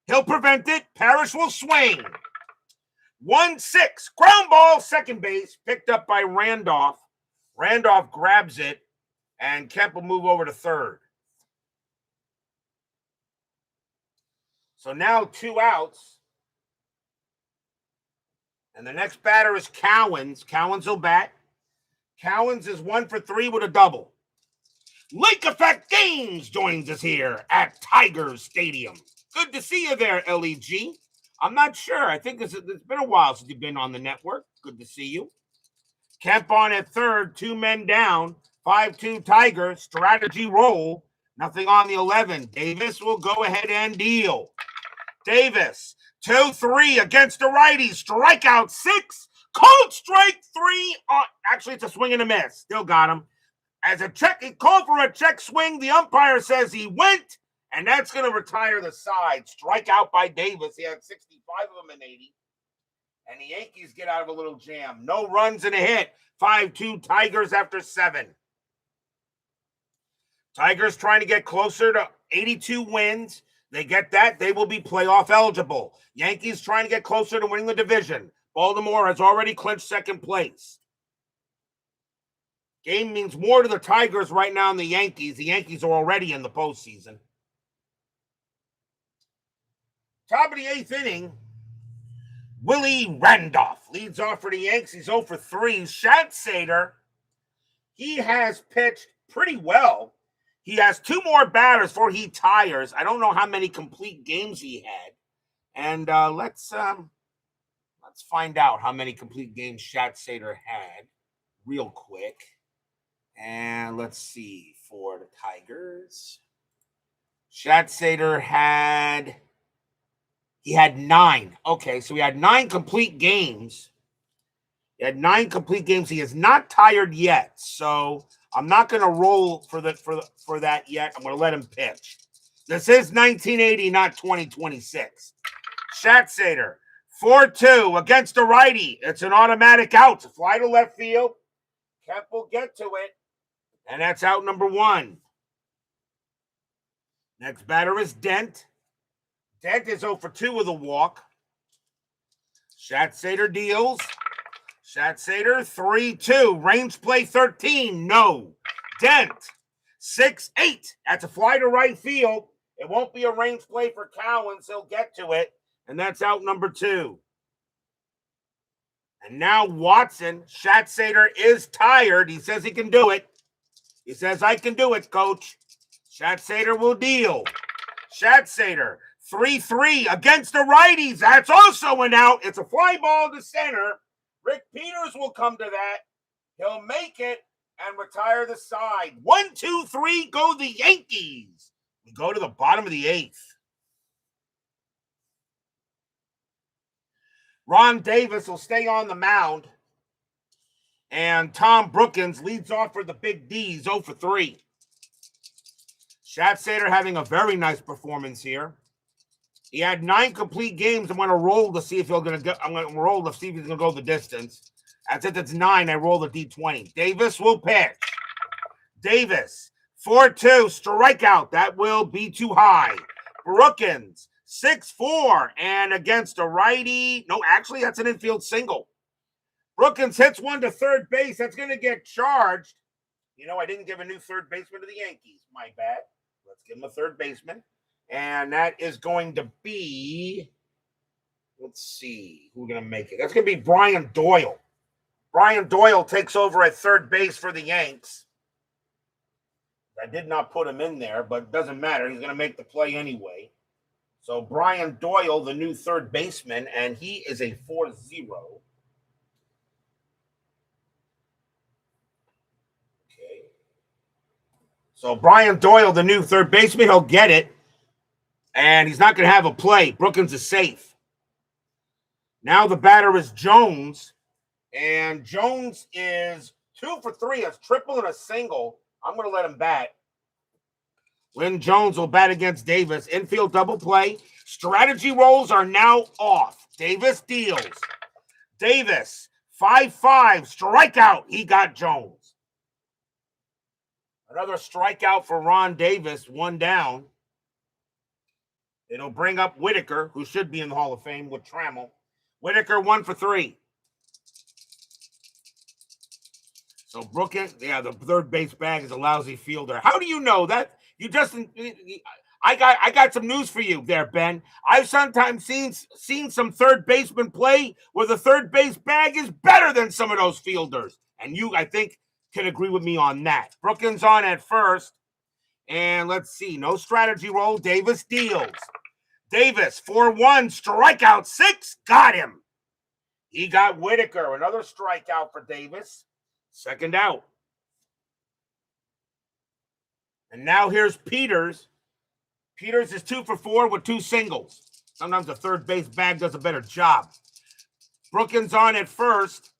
He'll prevent it. Parrish will swing. 1-6, ground ball, second base, picked up by Randolph. Randolph grabs it, and Kemp will move over to third. So now 2 outs. And the next batter is Cowens. Cowens will bat. Cowens is 1 for 3 with a double. Lake Effect Games joins us here at Tigers Stadium. Good to see you there, LEG. I'm not sure. I think it's been a while since you've been on the network. Good to see you. Kemp on at third, 2 men down. 5-2 Tigers. Strategy roll. Nothing on the 11. Davis will go ahead and deal. Davis. 2-3 against the righty. Strikeout 6. Cold strike 3. Actually, it's a swing and a miss. Still got him. As a check, he called for a check swing. The umpire says he went, and that's going to retire the side. Strikeout by Davis. He had 65 of them in 80. And the Yankees get out of a little jam. No runs and a hit. 5-2 Tigers after 7. Tigers trying to get closer to 82 wins. They get that, they will be playoff eligible. Yankees trying to get closer to winning the division. Baltimore has already clinched second place. Game means more to the Tigers right now than the Yankees. The Yankees are already in the postseason. Top of the 8th inning, Willie Randolph leads off for the Yankees. He's 0 for 3. Schatzeder, he has pitched pretty well. He has 2 more batters before he tires. I don't know how many complete games he had. And let's find out how many complete games Schatzeder had real quick. And let's see for the Tigers. Schatzeder had 9. Okay, so he had 9 complete games. He has not tired yet, so I'm not going to roll for that yet. I'm going to let him pitch. This is 1980, not 2026. Schatzeder, 4-2 against a righty. It's an automatic out. It's a fly to left field. Kemp will get to it, and that's out number 1. Next batter is Dent. Dent is 0 for 2 with a walk. Schatzeder deals. Schatzeder, 3-2. Range play 13. No. Dent, 6-8. That's a fly to right field. It won't be a range play for Cowens. He'll get to it. And that's out number 2. And now Watson. Schatzeder is tired. He says he can do it. He says, I can do it, coach. Schatzeder will deal. Schatzeder, 3-3 against the righties. That's also an out. It's a fly ball to center. Rick Peters will come to that. He'll make it and retire the side. 1, 2, 3, go the Yankees. We go to the bottom of the 8th. Ron Davis will stay on the mound. And Tom Brookins leads off for the Big D's, 0 for 3. Schatzeder having a very nice performance here. He had 9 complete games. I'm going to roll to see if he's going to go. I'm going to roll to see if he's going to go the distance. Since it's 9, I roll the D20. Davis will pitch. Davis, 4-2, strikeout. That will be too high. Brookins, 6-4, and against a righty. No, actually, that's an infield single. Brookins hits one to third base. That's going to get charged. You know, I didn't give a new third baseman to the Yankees. My bad. Let's give him a third baseman. And that is going to be, let's see, who's going to make it? That's going to be Brian Doyle. Brian Doyle takes over at third base for the Yanks. I did not put him in there, but it doesn't matter. He's going to make the play anyway. So Brian Doyle, the new third baseman, and he is a 4-0. Okay. So Brian Doyle, the new third baseman, he'll get it. And he's not going to have a play. Brookins is safe. Now the batter is Jones. And Jones is 2 for 3. A triple and a single. I'm going to let him bat. Lynn Jones will bat against Davis. Infield double play. Strategy rolls are now off. Davis deals. Davis, 5-5. Strikeout. He got Jones. Another strikeout for Ron Davis. 1 down. It'll bring up Whitaker, who should be in the Hall of Fame with Trammell. Whitaker 1 for 3. So Brookins, yeah, the third base bag is a lousy fielder. How do you know that? You just, I got some news for you there, Ben. I've sometimes seen some third baseman play where the third base bag is better than some of those fielders, and you, I think, can agree with me on that. Brookins on at first. And let's see, no strategy roll. Davis deals. Davis, 4-1, strikeout 6, got him. He got Whitaker, another strikeout for Davis. Second out. And now here's Peters. Peters is 2 for 4 with 2 singles. Sometimes the third base bag does a better job. Brookins on at first.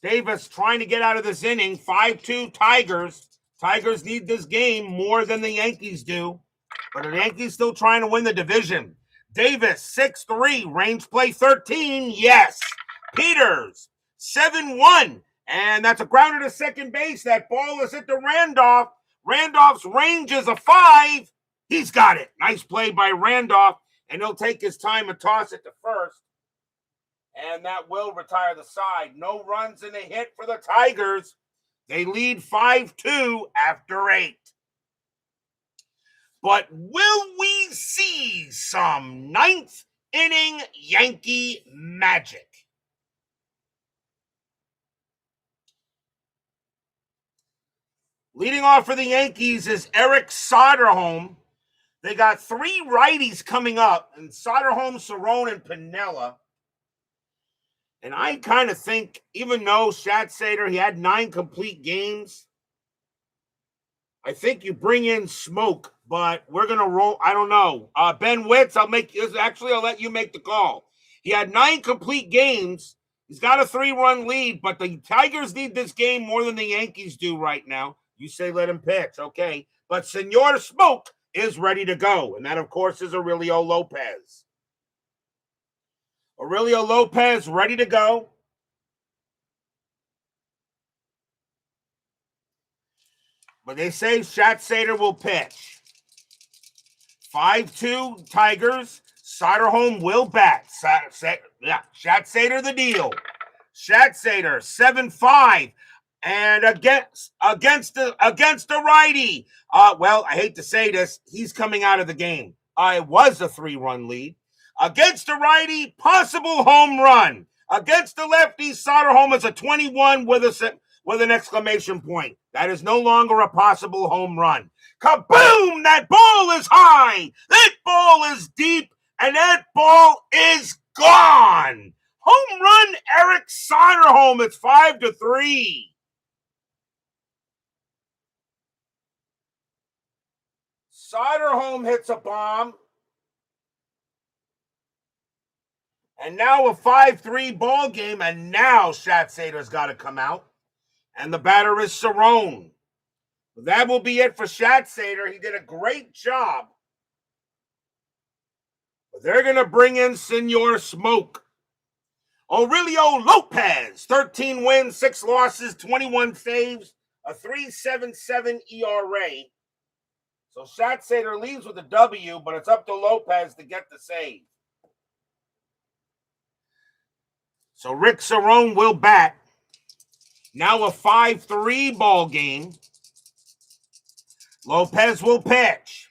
Davis trying to get out of this inning. 5-2 Tigers. Tigers need this game more than the Yankees do. But the Yankees still trying to win the division. Davis, 6-3. Range play 13. Yes. Peters, 7-1. And that's a grounder to second base. That ball is hit to Randolph. Randolph's range is a 5. He's got it. Nice play by Randolph, and he'll take his time and toss it to first. And that will retire the side. No runs and a hit for the Tigers. They lead 5-2 after 8. But will we see some ninth inning Yankee magic? Leading off for the Yankees is Eric Soderholm. They got 3 righties coming up, and Soderholm, Cerrone, and Piniella. And I kind of think, even though Schatzeder, he had 9 complete games, I think you bring in Smoke, but we're going to roll. I don't know. Ben Witz, I'll let you make the call. He had 9 complete games. He's got a 3-run lead, but the Tigers need this game more than the Yankees do right now. You say let him pitch, okay. But Senor Smoke is ready to go, and that, of course, is Aurelio Lopez. Aurelio Lopez ready to go. But they say Schatzeder will pitch. 5-2 Tigers. Soderholm will bat. Schatzeder the deal. Schatzeder 7-5. And against the righty. Well, I hate to say this. He's coming out of the game. It was a 3-run lead. Against the righty, possible home run. Against the lefty, Soderholm is a 21 with an exclamation point. That is no longer a possible home run. Kaboom! That ball is high. That ball is deep. And that ball is gone. Home run, Eric Soderholm. It's 5-3. Soderholm hits a bomb. And now a 5-3 ball game, and now Schatzeder's got to come out. And the batter is Cerrone. That will be it for Schatzeder. He did a great job. But they're going to bring in Senor Smoke. Aurelio Lopez, 13 wins, 6 losses, 21 saves, a 3.77 ERA. So Schatzeder leaves with a W, but it's up to Lopez to get the save. So Rick Cerrone will bat. Now a 5-3 ball game. Lopez will pitch.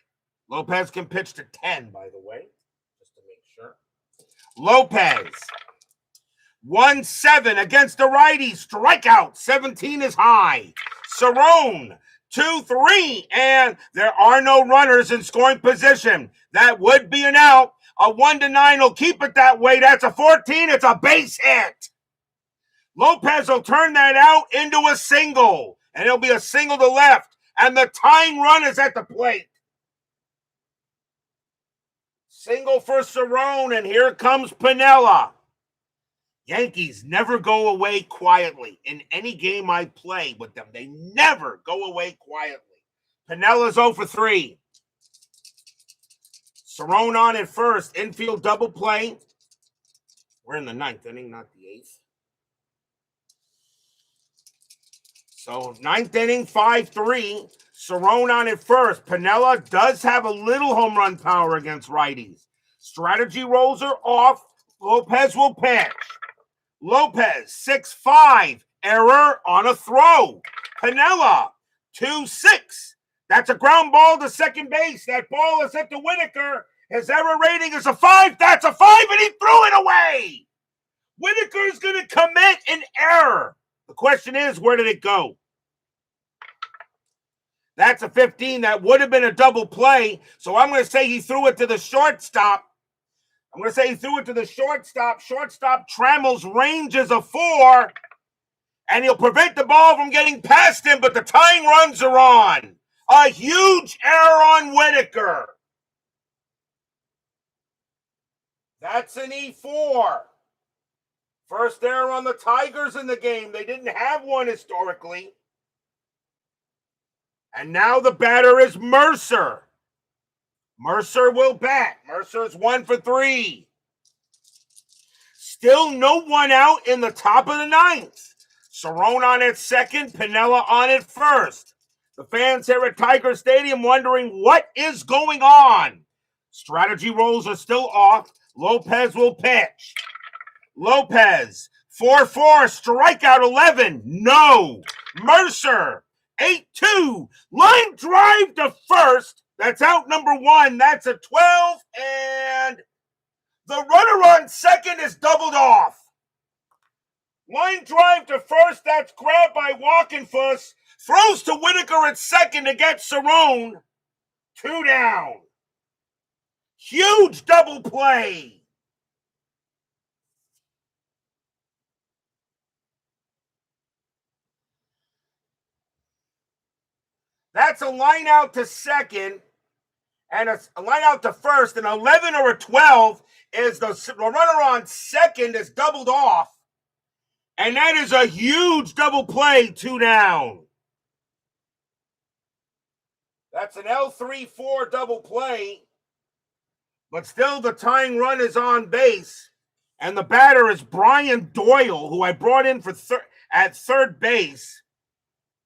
Lopez can pitch to 10, by the way, just to make sure. Lopez, 1-7 against the righty. Strikeout, 17 is high. Cerrone, 2-3, and there are no runners in scoring position. That would be an out. A 1-9 will keep it that way. That's a 14. It's a base hit. Lopez will turn that out into a single, and it'll be a single to left, and the tying run is at the plate. Single for Cerrone, and here comes Piniella. Yankees never go away quietly. In any game I play with them, they never go away quietly. Pinella's 0-3. Cerrone on at first. Infield double play. We're in the 9th inning, not the 8th. So 9th inning, 5-3. Cerrone on at first. Piniella does have a little home run power against righties. Strategy rolls are off. Lopez will pitch. Lopez, 6-5. Error on a throw. Piniella, 2-6. That's a ground ball to second base. That ball is hit to Whitaker. His error rating is a 5. That's a 5, and he threw it away. Whitaker's going to commit an error. The question is, where did it go? That's a 15. That would have been a double play. So I'm going to say he threw it to the shortstop. Shortstop Trammell's range is a 4. And he'll prevent the ball from getting past him, but the tying runs are on. A huge error on Whitaker. That's an E4. First error on the Tigers in the game. They didn't have one historically. And now the batter is Mercer. Mercer will bat. Mercer's 1-3. Still no one out in the top of the 9th. Cerrone on at second. Piniella on at first. The fans here at Tiger Stadium wondering what is going on. Strategy rolls are still off. Lopez will pitch. Lopez, 4-4, strikeout 11. No. Mercer, 8-2. Line drive to first. That's out number 1. That's a 12. And the runner on second is doubled off. Line drive to first. That's grabbed by Walkenfuss. Throws to Whitaker at second to get Cerrone. 2 down. Huge double play. That's a line out to second and a line out to first. An 11 or a 12 is the runner on second is doubled off. And that is a huge double play, 2 down. That's an L3-4 double play. But still the tying run is on base. And the batter is Brian Doyle, who I brought in for at third base.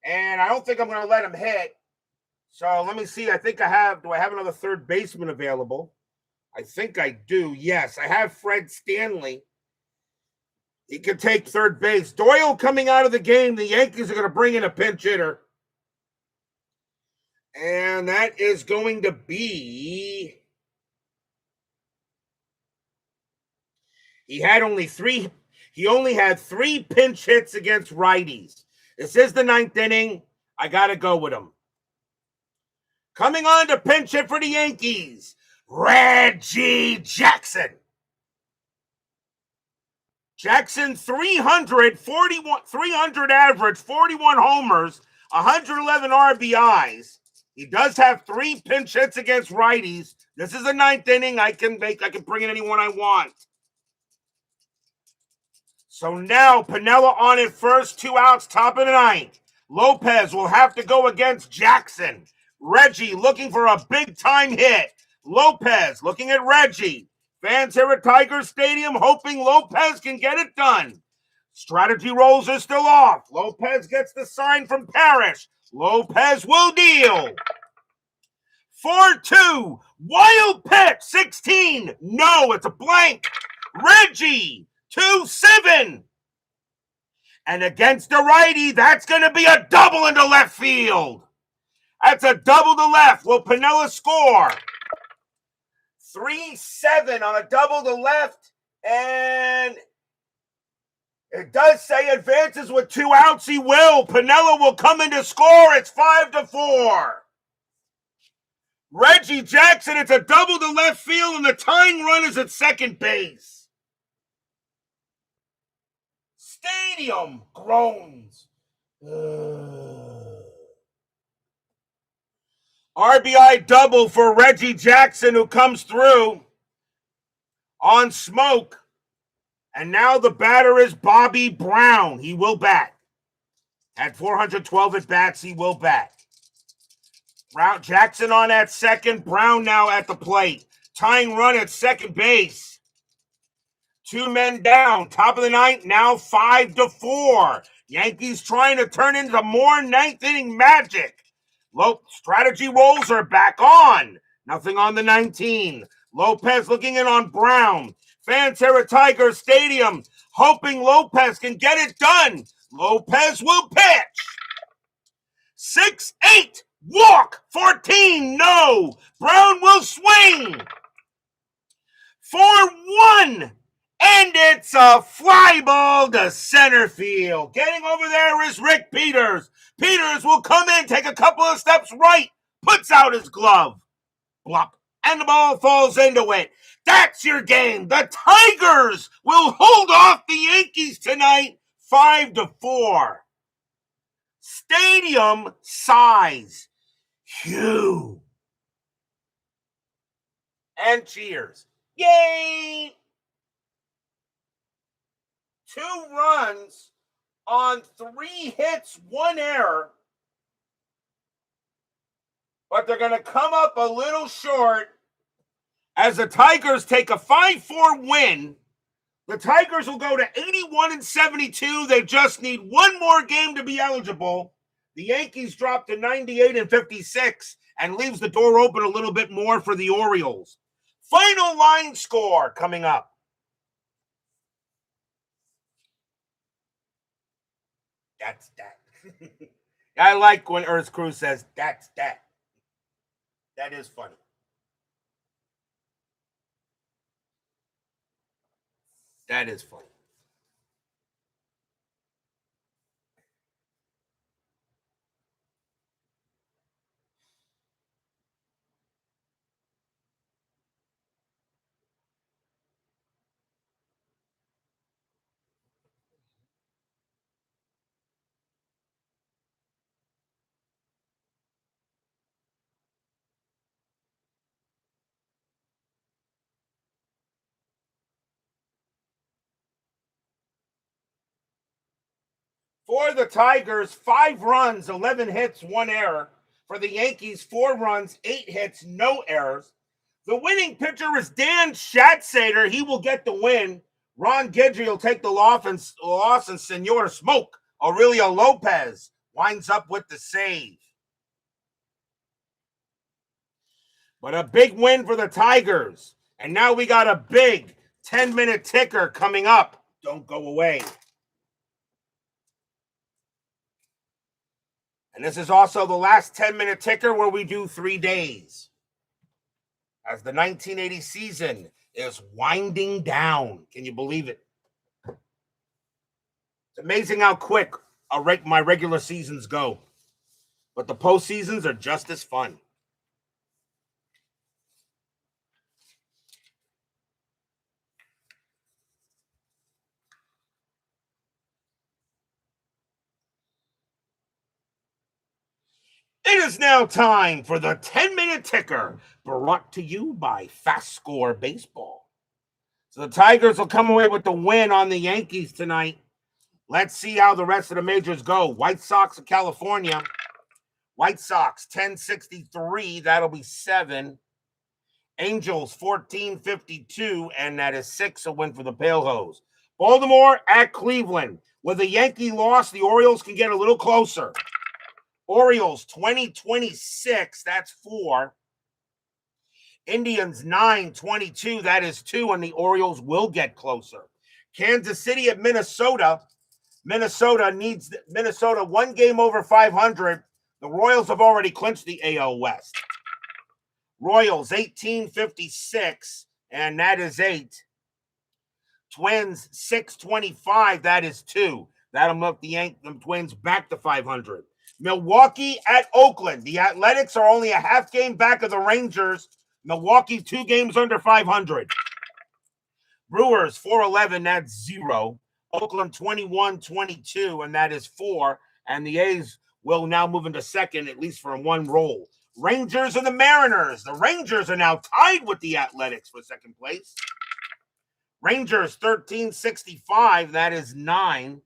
And I don't think I'm going to let him hit. So let me see. I think I have. Do I have another third baseman available? I think I do. Yes, I have Fred Stanley. He can take third base. Doyle coming out of the game. The Yankees are going to bring in a pinch hitter. And that is going to be... He only had 3 pinch hits against righties. This is the 9th inning. I got to go with him. Coming on to pinch hit for the Yankees, Reggie Jackson. Jackson, 300 average, 41 homers, 111 RBIs. He does have 3 pinch hits against righties. This is the 9th inning. I can bring in anyone I want. So now Piniella on it first, 2 outs, top of the 9th. Lopez will have to go against Jackson. Reggie looking for a big-time hit. Lopez looking at Reggie. Fans here at Tiger Stadium hoping Lopez can get it done. Strategy rolls are still off. Lopez gets the sign from Parrish. Lopez will deal. 4-2. Wild pitch. 16. No, it's a blank. Reggie. 2-7. And against the righty, that's going to be a double into left field. That's a double to left. Will Piniella score? 3-7 on a double to left. And it does say advances with 2 outs. He will. Piniella will come in to score. It's 5-4. Reggie Jackson, it's a double to left field, and the tying run is at second base. Stadium groans. RBI double for Reggie Jackson, who comes through on smoke. And now the batter is Bobby Brown. He will bat. At 412 at-bats, he will bat. Jackson on at second. Brown now at the plate. Tying run at second base. 2 men down. Top of the 9th, now 5-4. Yankees trying to turn into more 9th inning magic. Strategy rolls are back on. Nothing on the 19. Lopez looking in on Brown. Fans here at Tiger Stadium hoping Lopez can get it done. Lopez will pitch. 6-8. Walk. 14. No. Brown will swing. 4-1. And it's a fly ball to center field. Getting over there is Rick Peters. Peters will come in, take a couple of steps right, puts out his glove. Blop. And the ball falls into it. That's your game. The Tigers will hold off the Yankees tonight, 5-4. Stadium size. Huge. And cheers. Yay! 2 runs on 3 hits, 1 error. But they're going to come up a little short as the Tigers take a 5-4 win. The Tigers will go to 81-72. They just need 1 more game to be eligible. The Yankees drop to 98 and 56 and leaves the door open a little bit more for the Orioles. Final line score coming up. That's that. I like when Earth Crew says, that's that. That is funny. That is funny. For the Tigers, 5 runs, 11 hits, 1 error. For the Yankees, 4 runs, 8 hits, no errors. The winning pitcher is Dan Schatzeder. He will get the win. Ron Guidry will take the loss, and Senor Smoke, Aurelio Lopez, winds up with the save. But a big win for the Tigers. And now we got a big 10-minute ticker coming up. Don't go away. And this is also the last 10-minute ticker where we do 3 days, as the 1980 season is winding down. Can you believe it? It's amazing how quick my regular seasons go. But the postseasons are just as fun. It is now time for the 10-minute ticker, brought to you by FastScore Baseball. So the Tigers will come away with the win on the Yankees tonight. Let's see how the rest of the majors go. White Sox of California. White Sox, 1063. That'll be 7. Angels, 1452. And that is 6, a win for the Pale Hose. Baltimore at Cleveland. With a Yankee loss, the Orioles can get a little closer. Orioles, 2026. That's 4. Indians, 922. That is 2. And the Orioles will get closer. Kansas City at Minnesota. Minnesota needs 1 game over 500. The Royals have already clinched the AL West. Royals, 1856, and that is 8. Twins, 625, that is 2. That'll move the Twins back to 500. Milwaukee at Oakland. The Athletics are only a half game back of the Rangers. Milwaukee, 2 games under 500. Brewers, 411, that's 0. Oakland, 21-22, and that is 4. And the A's will now move into second, at least for 1 roll. Rangers and the Mariners. The Rangers are now tied with the Athletics for second place. Rangers, 1365, that is 9.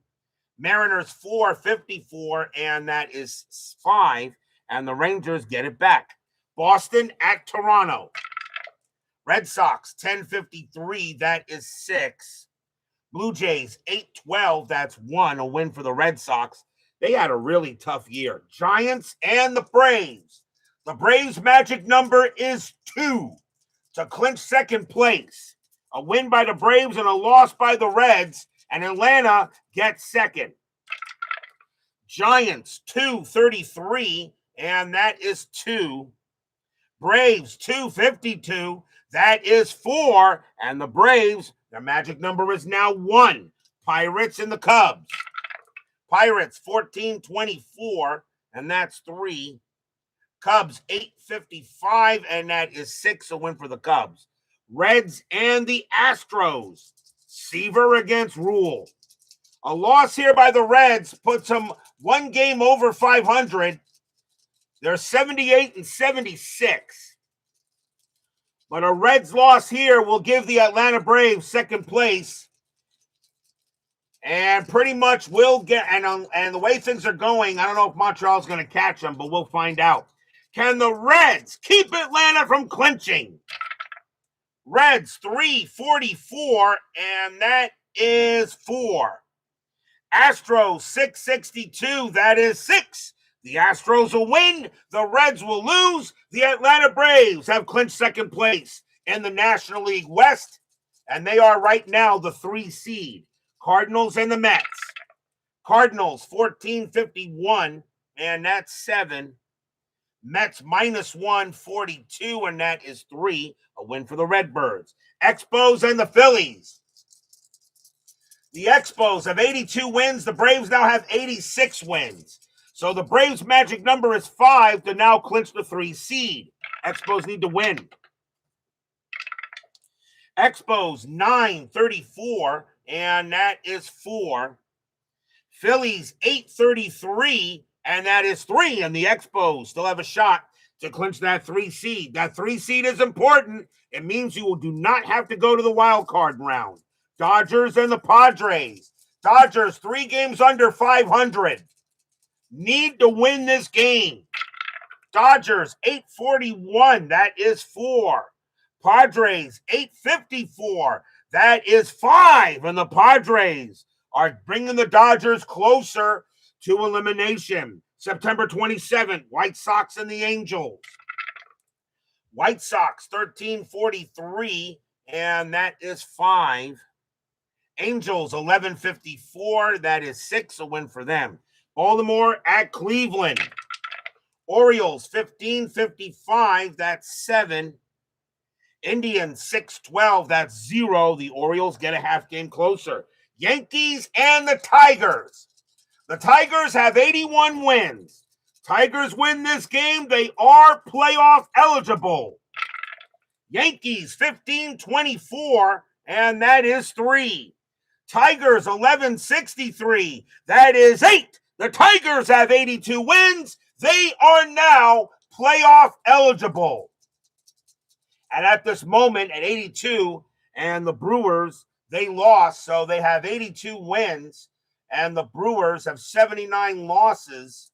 Mariners, 454, and that is 5. And the Rangers get it back. Boston at Toronto. Red Sox, 1053, that is 6. Blue Jays, 812, that's 1, a win for the Red Sox. They had a really tough year. Giants and the Braves. The Braves' magic number is 2 to clinch second place. A win by the Braves and a loss by the Reds, and Atlanta gets second. Giants, 233, and that is 2. Braves, 252, that is 4. And the Braves, their magic number is now 1. Pirates and the Cubs. Pirates, 1424, and that's 3. Cubs, 855, and that is 6, a win for the Cubs. Reds and the Astros. Seaver against Rule. A loss here by the Reds puts them 1 game over 500. They're 78 and 76. But a Reds loss here will give the Atlanta Braves second place. And pretty much will get, and the way things are going, I don't know if Montreal's going to catch them, but we'll find out. Can the Reds keep Atlanta from clinching? Reds, 344, and that is 4. Astros, 662, that is 6. The Astros will win. The Reds will lose. The Atlanta Braves have clinched second place in the National League West, and they are right now the 3 seed. Cardinals and the Mets. Cardinals 1451, and that's 7. Mets minus 142, and that is 3. A win for the Redbirds. Expos and the Phillies. The Expos have 82 wins. The Braves now have 86 wins. So the Braves' magic number is 5 to now clinch the 3 seed. Expos need to win. Expos 934, and that is 4. Phillies 833, and that is 3. And the Expos still have a shot to clinch that 3 seed. That 3 seed is important. It means you do not have to go to the wild card round. Dodgers and the Padres. Dodgers 3 games under 500. Need to win this game. Dodgers 841, that is 4. Padres 854, that is 5. And the Padres are bringing the Dodgers closer to elimination. September 27th, White Sox and the Angels. White Sox 1343, and that is 5. Angels 1154, that is 6, a win for them. Baltimore at Cleveland. Orioles 1555, that's 7. Indians 612, that's 0. The Orioles get a half game closer. Yankees and the Tigers. The Tigers have 81 wins. Tigers win this game, they are playoff eligible. Yankees 1524, and that is 3. Tigers 1163, that is 8. The Tigers have 82 wins. They are now playoff eligible. And at this moment, at 82, and the Brewers, they lost, so they have 82 wins, and the Brewers have 79 losses.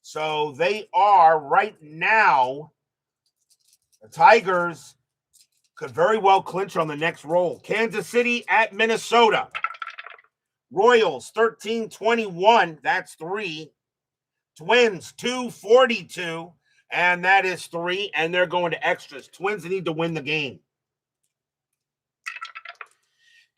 So they are right now, the Tigers could very well clinch on the next roll. Kansas City at Minnesota. Royals 1321, that's 3. Twins 242, and that is 3, and they're going to extras. Twins need to win the game.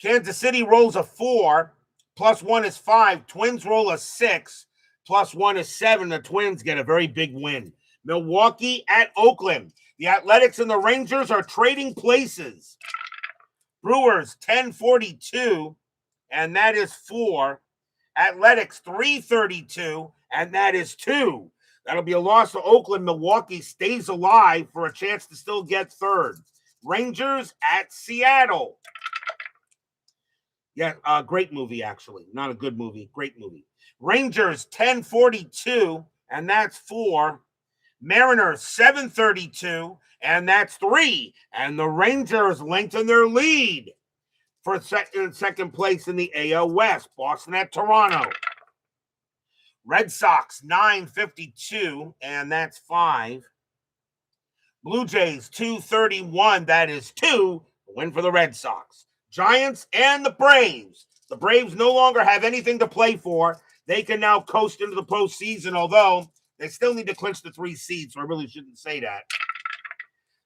Kansas City rolls a 4, plus 1 is 5. Twins roll a 6, plus 1 is 7. The Twins get a very big win. Milwaukee at Oakland. The Athletics and the Rangers are trading places. Brewers 1042, and that is 4. Athletics 332, and that is 2. That'll be a loss to Oakland. Milwaukee stays alive for a chance to still get third. Rangers at Seattle. Yeah, great movie, actually. Not a good movie. Great movie. Rangers 1042, and that's 4. Mariners 732, and that's 3. And the Rangers lengthen their lead for second place in the AL West. Boston at Toronto. Red Sox 952, and that's 5. Blue Jays 231, that is 2. A win for the Red Sox. Giants and the Braves. The Braves no longer have anything to play for. They can now coast into the postseason, although they still need to clinch the 3 seeds, so I really shouldn't say that.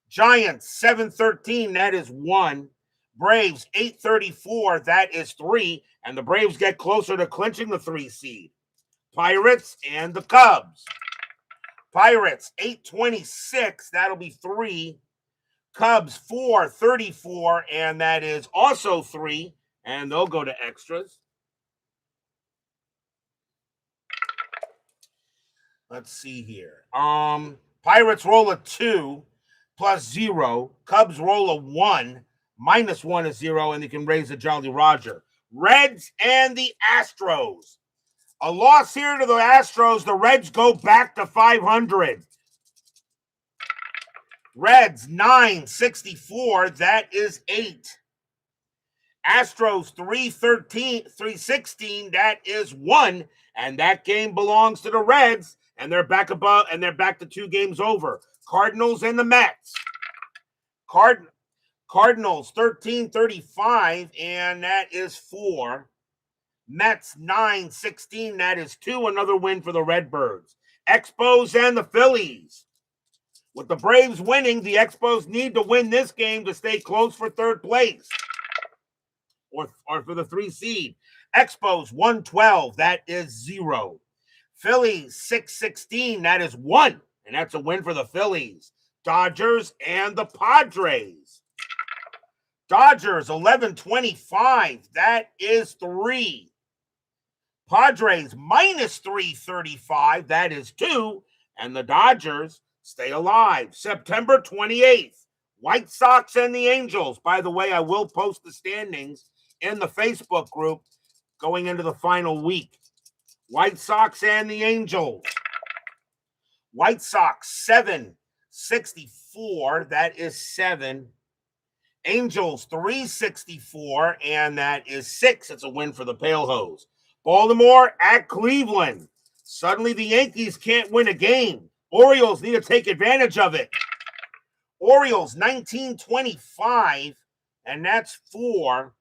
Giants 713, that is 1. Braves 834, that is 3. And the Braves get closer to clinching the 3 seed. Pirates and the Cubs. Pirates 826, that'll be 3. Cubs 434, and that is also 3. And they'll go to extras. Let's see here. Pirates roll a 2 plus 0. Cubs roll a 1. Minus 1 is 0, and they can raise a Jolly Roger. Reds and the Astros. A loss here to the Astros. The Reds go back to 500. Reds 964. That is 8. Astros 316. That is 1. And that game belongs to the Reds. And they're back above, and they're back to 2 games over. Cardinals and the Mets. Cardinals 1335, and that is 4. Mets 916, that is 2. Another win for the Redbirds. Expos and the Phillies. With the Braves winning, the Expos need to win this game to stay close for third place or for the 3 seed. Expos 112, that is 0. Phillies 616, that is 1, and that's a win for the Phillies. Dodgers and the Padres. Dodgers 1125, that is 3. Padres minus 335, that is 2, and the Dodgers stay alive. September 28th, White Sox and the Angels. By the way, I will post the standings in the Facebook group going into the final week. White Sox and the Angels. White Sox 764, that is 7. Angels 364, and that is 6. It's a win for the Pale Hose. Baltimore at Cleveland. Suddenly the Yankees can't win a game. Orioles need to take advantage of it. Orioles 1925, and that's 4.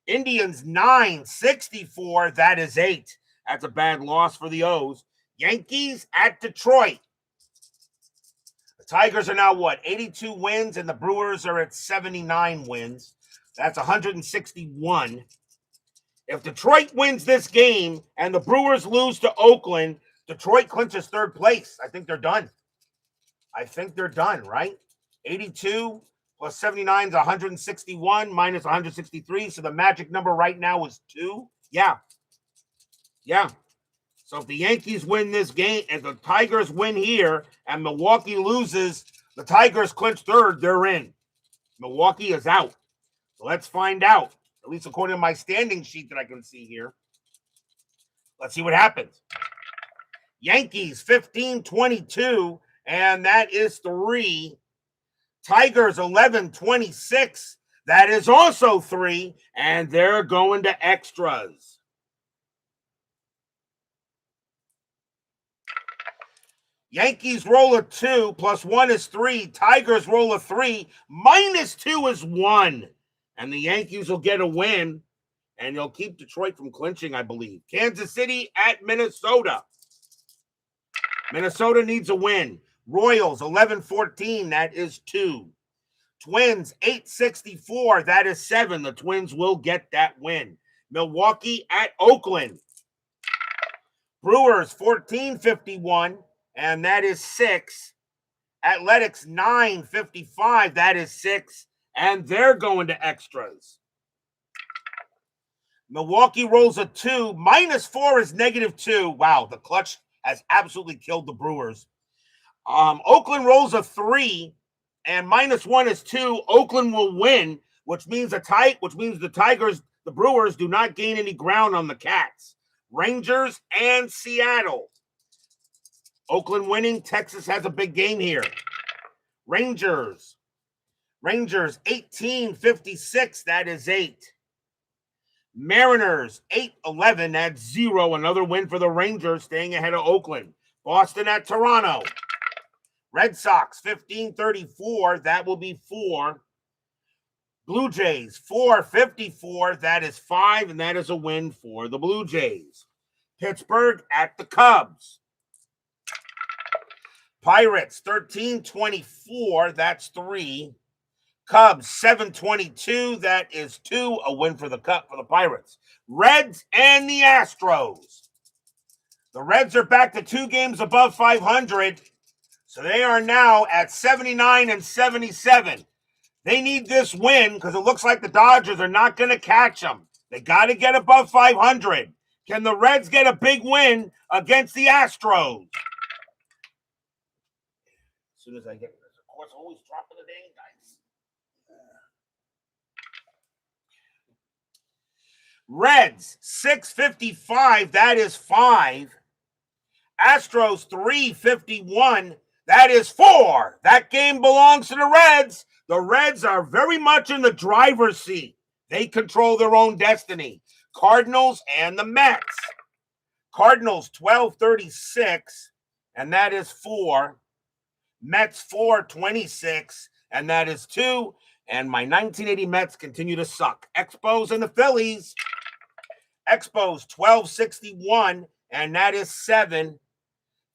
Indians 964, that is 8. That's a bad loss for the O's. Yankees at Detroit. The Tigers are now 82 wins, and the Brewers are at 79 wins. That's 161. If Detroit wins this game and the Brewers lose to Oakland, Detroit clinches third place. I think they're done. Right? 82 plus 79 is 161 minus 163. So the magic number right now is 2. Yeah. So if the Yankees win this game and the Tigers win here and Milwaukee loses, the Tigers clinch third, they're in. Milwaukee is out. So let's find out. At least according to my standing sheet that I can see here. Let's see what happens. Yankees 15-22, and that is 3. Tigers 11-26, that is also 3, and they're going to extras. Yankees roll a 2, plus 1 is 3. Tigers roll a 3, minus 2 is 1. And the Yankees will get a win, and they'll keep Detroit from clinching, I believe. Kansas City at Minnesota. Minnesota needs a win. Royals 11-14, that is 2. Twins 864, that is 7. The Twins will get that win. Milwaukee at Oakland. Brewers 14-51, and that is 6. Athletics 9-55, that is 6. And they're going to extras. Milwaukee rolls a 2. Minus 4 is -2. Wow, the clutch has absolutely killed the Brewers. Oakland rolls a 3, and minus 1 is 2. Oakland will win, which means the Tigers, the Brewers, do not gain any ground on the Cats. Rangers and Seattle. Oakland winning. Texas has a big game here. Rangers 18-56, that is 8. Mariners 8-11, that's 0. Another win for the Rangers, staying ahead of Oakland. Boston at Toronto. Red Sox 15-34, that will be 4. Blue Jays 4-54, that is 5, and that is a win for the Blue Jays. Pittsburgh at the Cubs. Pirates 13-24, that's 3. Cubs 7-22, that is 2. A win for the Pirates. Reds and the Astros. The Reds are back to 2 games above 500, so they are now at 79 and 77. They need this win because it looks like the Dodgers are not going to catch them. They got to get above 500. Can the Reds get a big win against the Astros? As soon as I get this, of course, always dropping the dang dice. Reds 655, that is 5. Astros 351, that is 4. That game belongs to the Reds. The Reds are very much in the driver's seat. They control their own destiny. Cardinals and the Mets. Cardinals 1236, and that is 4. Mets 426, and that is 2. And my 1980 Mets continue to suck. Expos and the Phillies. Expos 1261, and that is 7.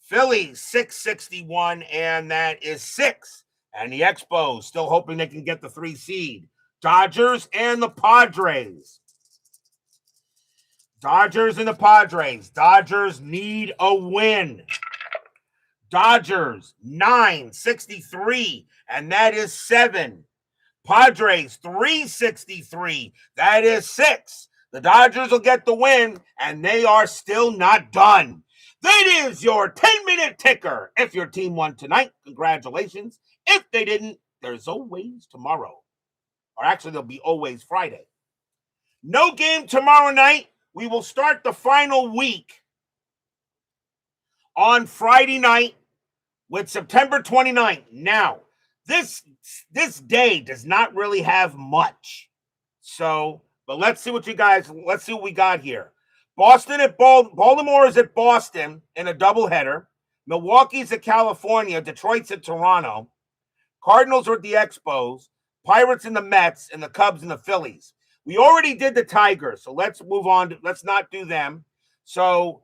Phillies 661, and that is 6. And the Expos still hoping they can get the 3 seed. Dodgers and the Padres. Dodgers and the Padres. Dodgers need a win. Dodgers 963, and that is 7. Padres 363, that is 6. The Dodgers will get the win, and they are still not done. That is your 10-minute ticker. If your team won tonight, congratulations. If they didn't, there's always tomorrow. Or actually, there'll be always Friday. No game tomorrow night. We will start the final week on Friday night with September 29th. Now, this day does not really have much. So, but let's see what we got here. Baltimore is at Boston in a doubleheader. Milwaukee's at California. Detroit's at Toronto. Cardinals are at the Expos. Pirates and the Mets, and the Cubs and the Phillies. We already did the Tigers, so let's move on. Let's not do them. So,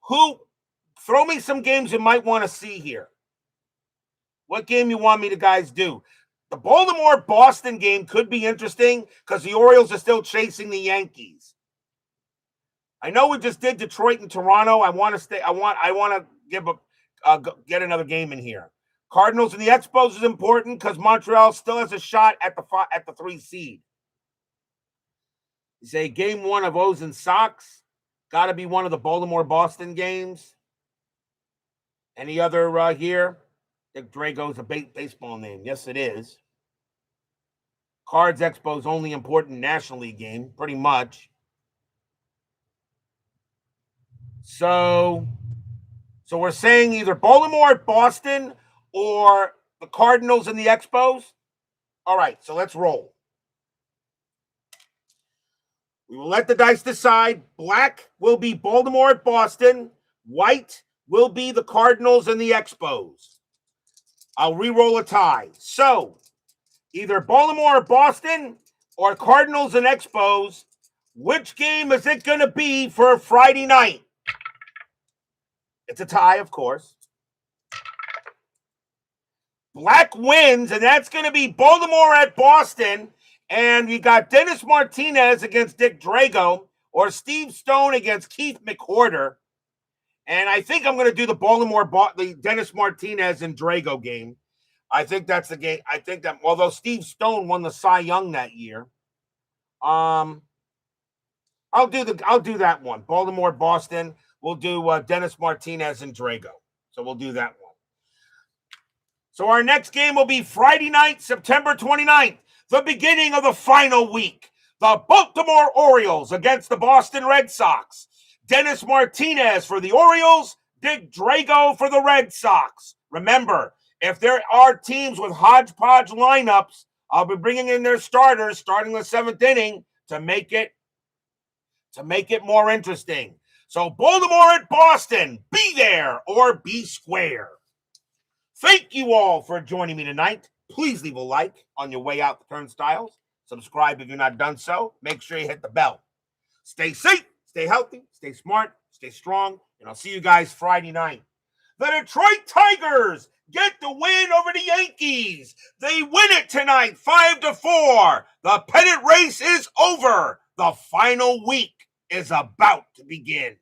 throw me some games you might want to see here. What game you want me to guys do? The Baltimore-Boston game could be interesting because the Orioles are still chasing the Yankees. I know we just did Detroit and Toronto. I want to get another game in here. Cardinals and the Expos is important because Montreal still has a shot at the 3 seed. You say game 1 of O's and Sox. Got to be one of the Baltimore-Boston games. Any other here? Dick Drago's a baseball name. Yes, it is. Cards Expos only important National League game, pretty much. So we're saying either Baltimore at Boston or the Cardinals and the Expos. All right, so let's roll. We will let the dice decide. Black will be Baltimore at Boston. White will be the Cardinals and the Expos. I'll re-roll a tie. So, either Baltimore or Boston or Cardinals and Expos. Which game is it going to be for Friday night? It's a tie, of course. Black wins, and that's going to be Baltimore at Boston. And you got Dennis Martinez against Dick Drago or Steve Stone against Keith McWhorter. And I think I'm going to do the Dennis Martinez and Drago game. I think that's the game. I think that although Steve Stone won the Cy Young that year, I'll do that one. Baltimore, Boston. We'll do Dennis Martinez and Drago. So we'll do that one. So our next game will be Friday night, September 29th, the beginning of the final week. The Baltimore Orioles against the Boston Red Sox. Dennis Martinez for the Orioles, Dick Drago for the Red Sox. Remember, if there are teams with hodgepodge lineups, I'll be bringing in their starters starting the 7th inning to make it more interesting. So Baltimore at Boston, be there or be square. Thank you all for joining me tonight. Please leave a like on your way out the turnstiles. Subscribe if you're not done so. Make sure you hit the bell. Stay safe, stay healthy, stay smart, stay strong, and I'll see you guys Friday night. The Detroit Tigers get the win over the Yankees. They win it tonight, 5-4. The pennant race is over. The final week is about to begin.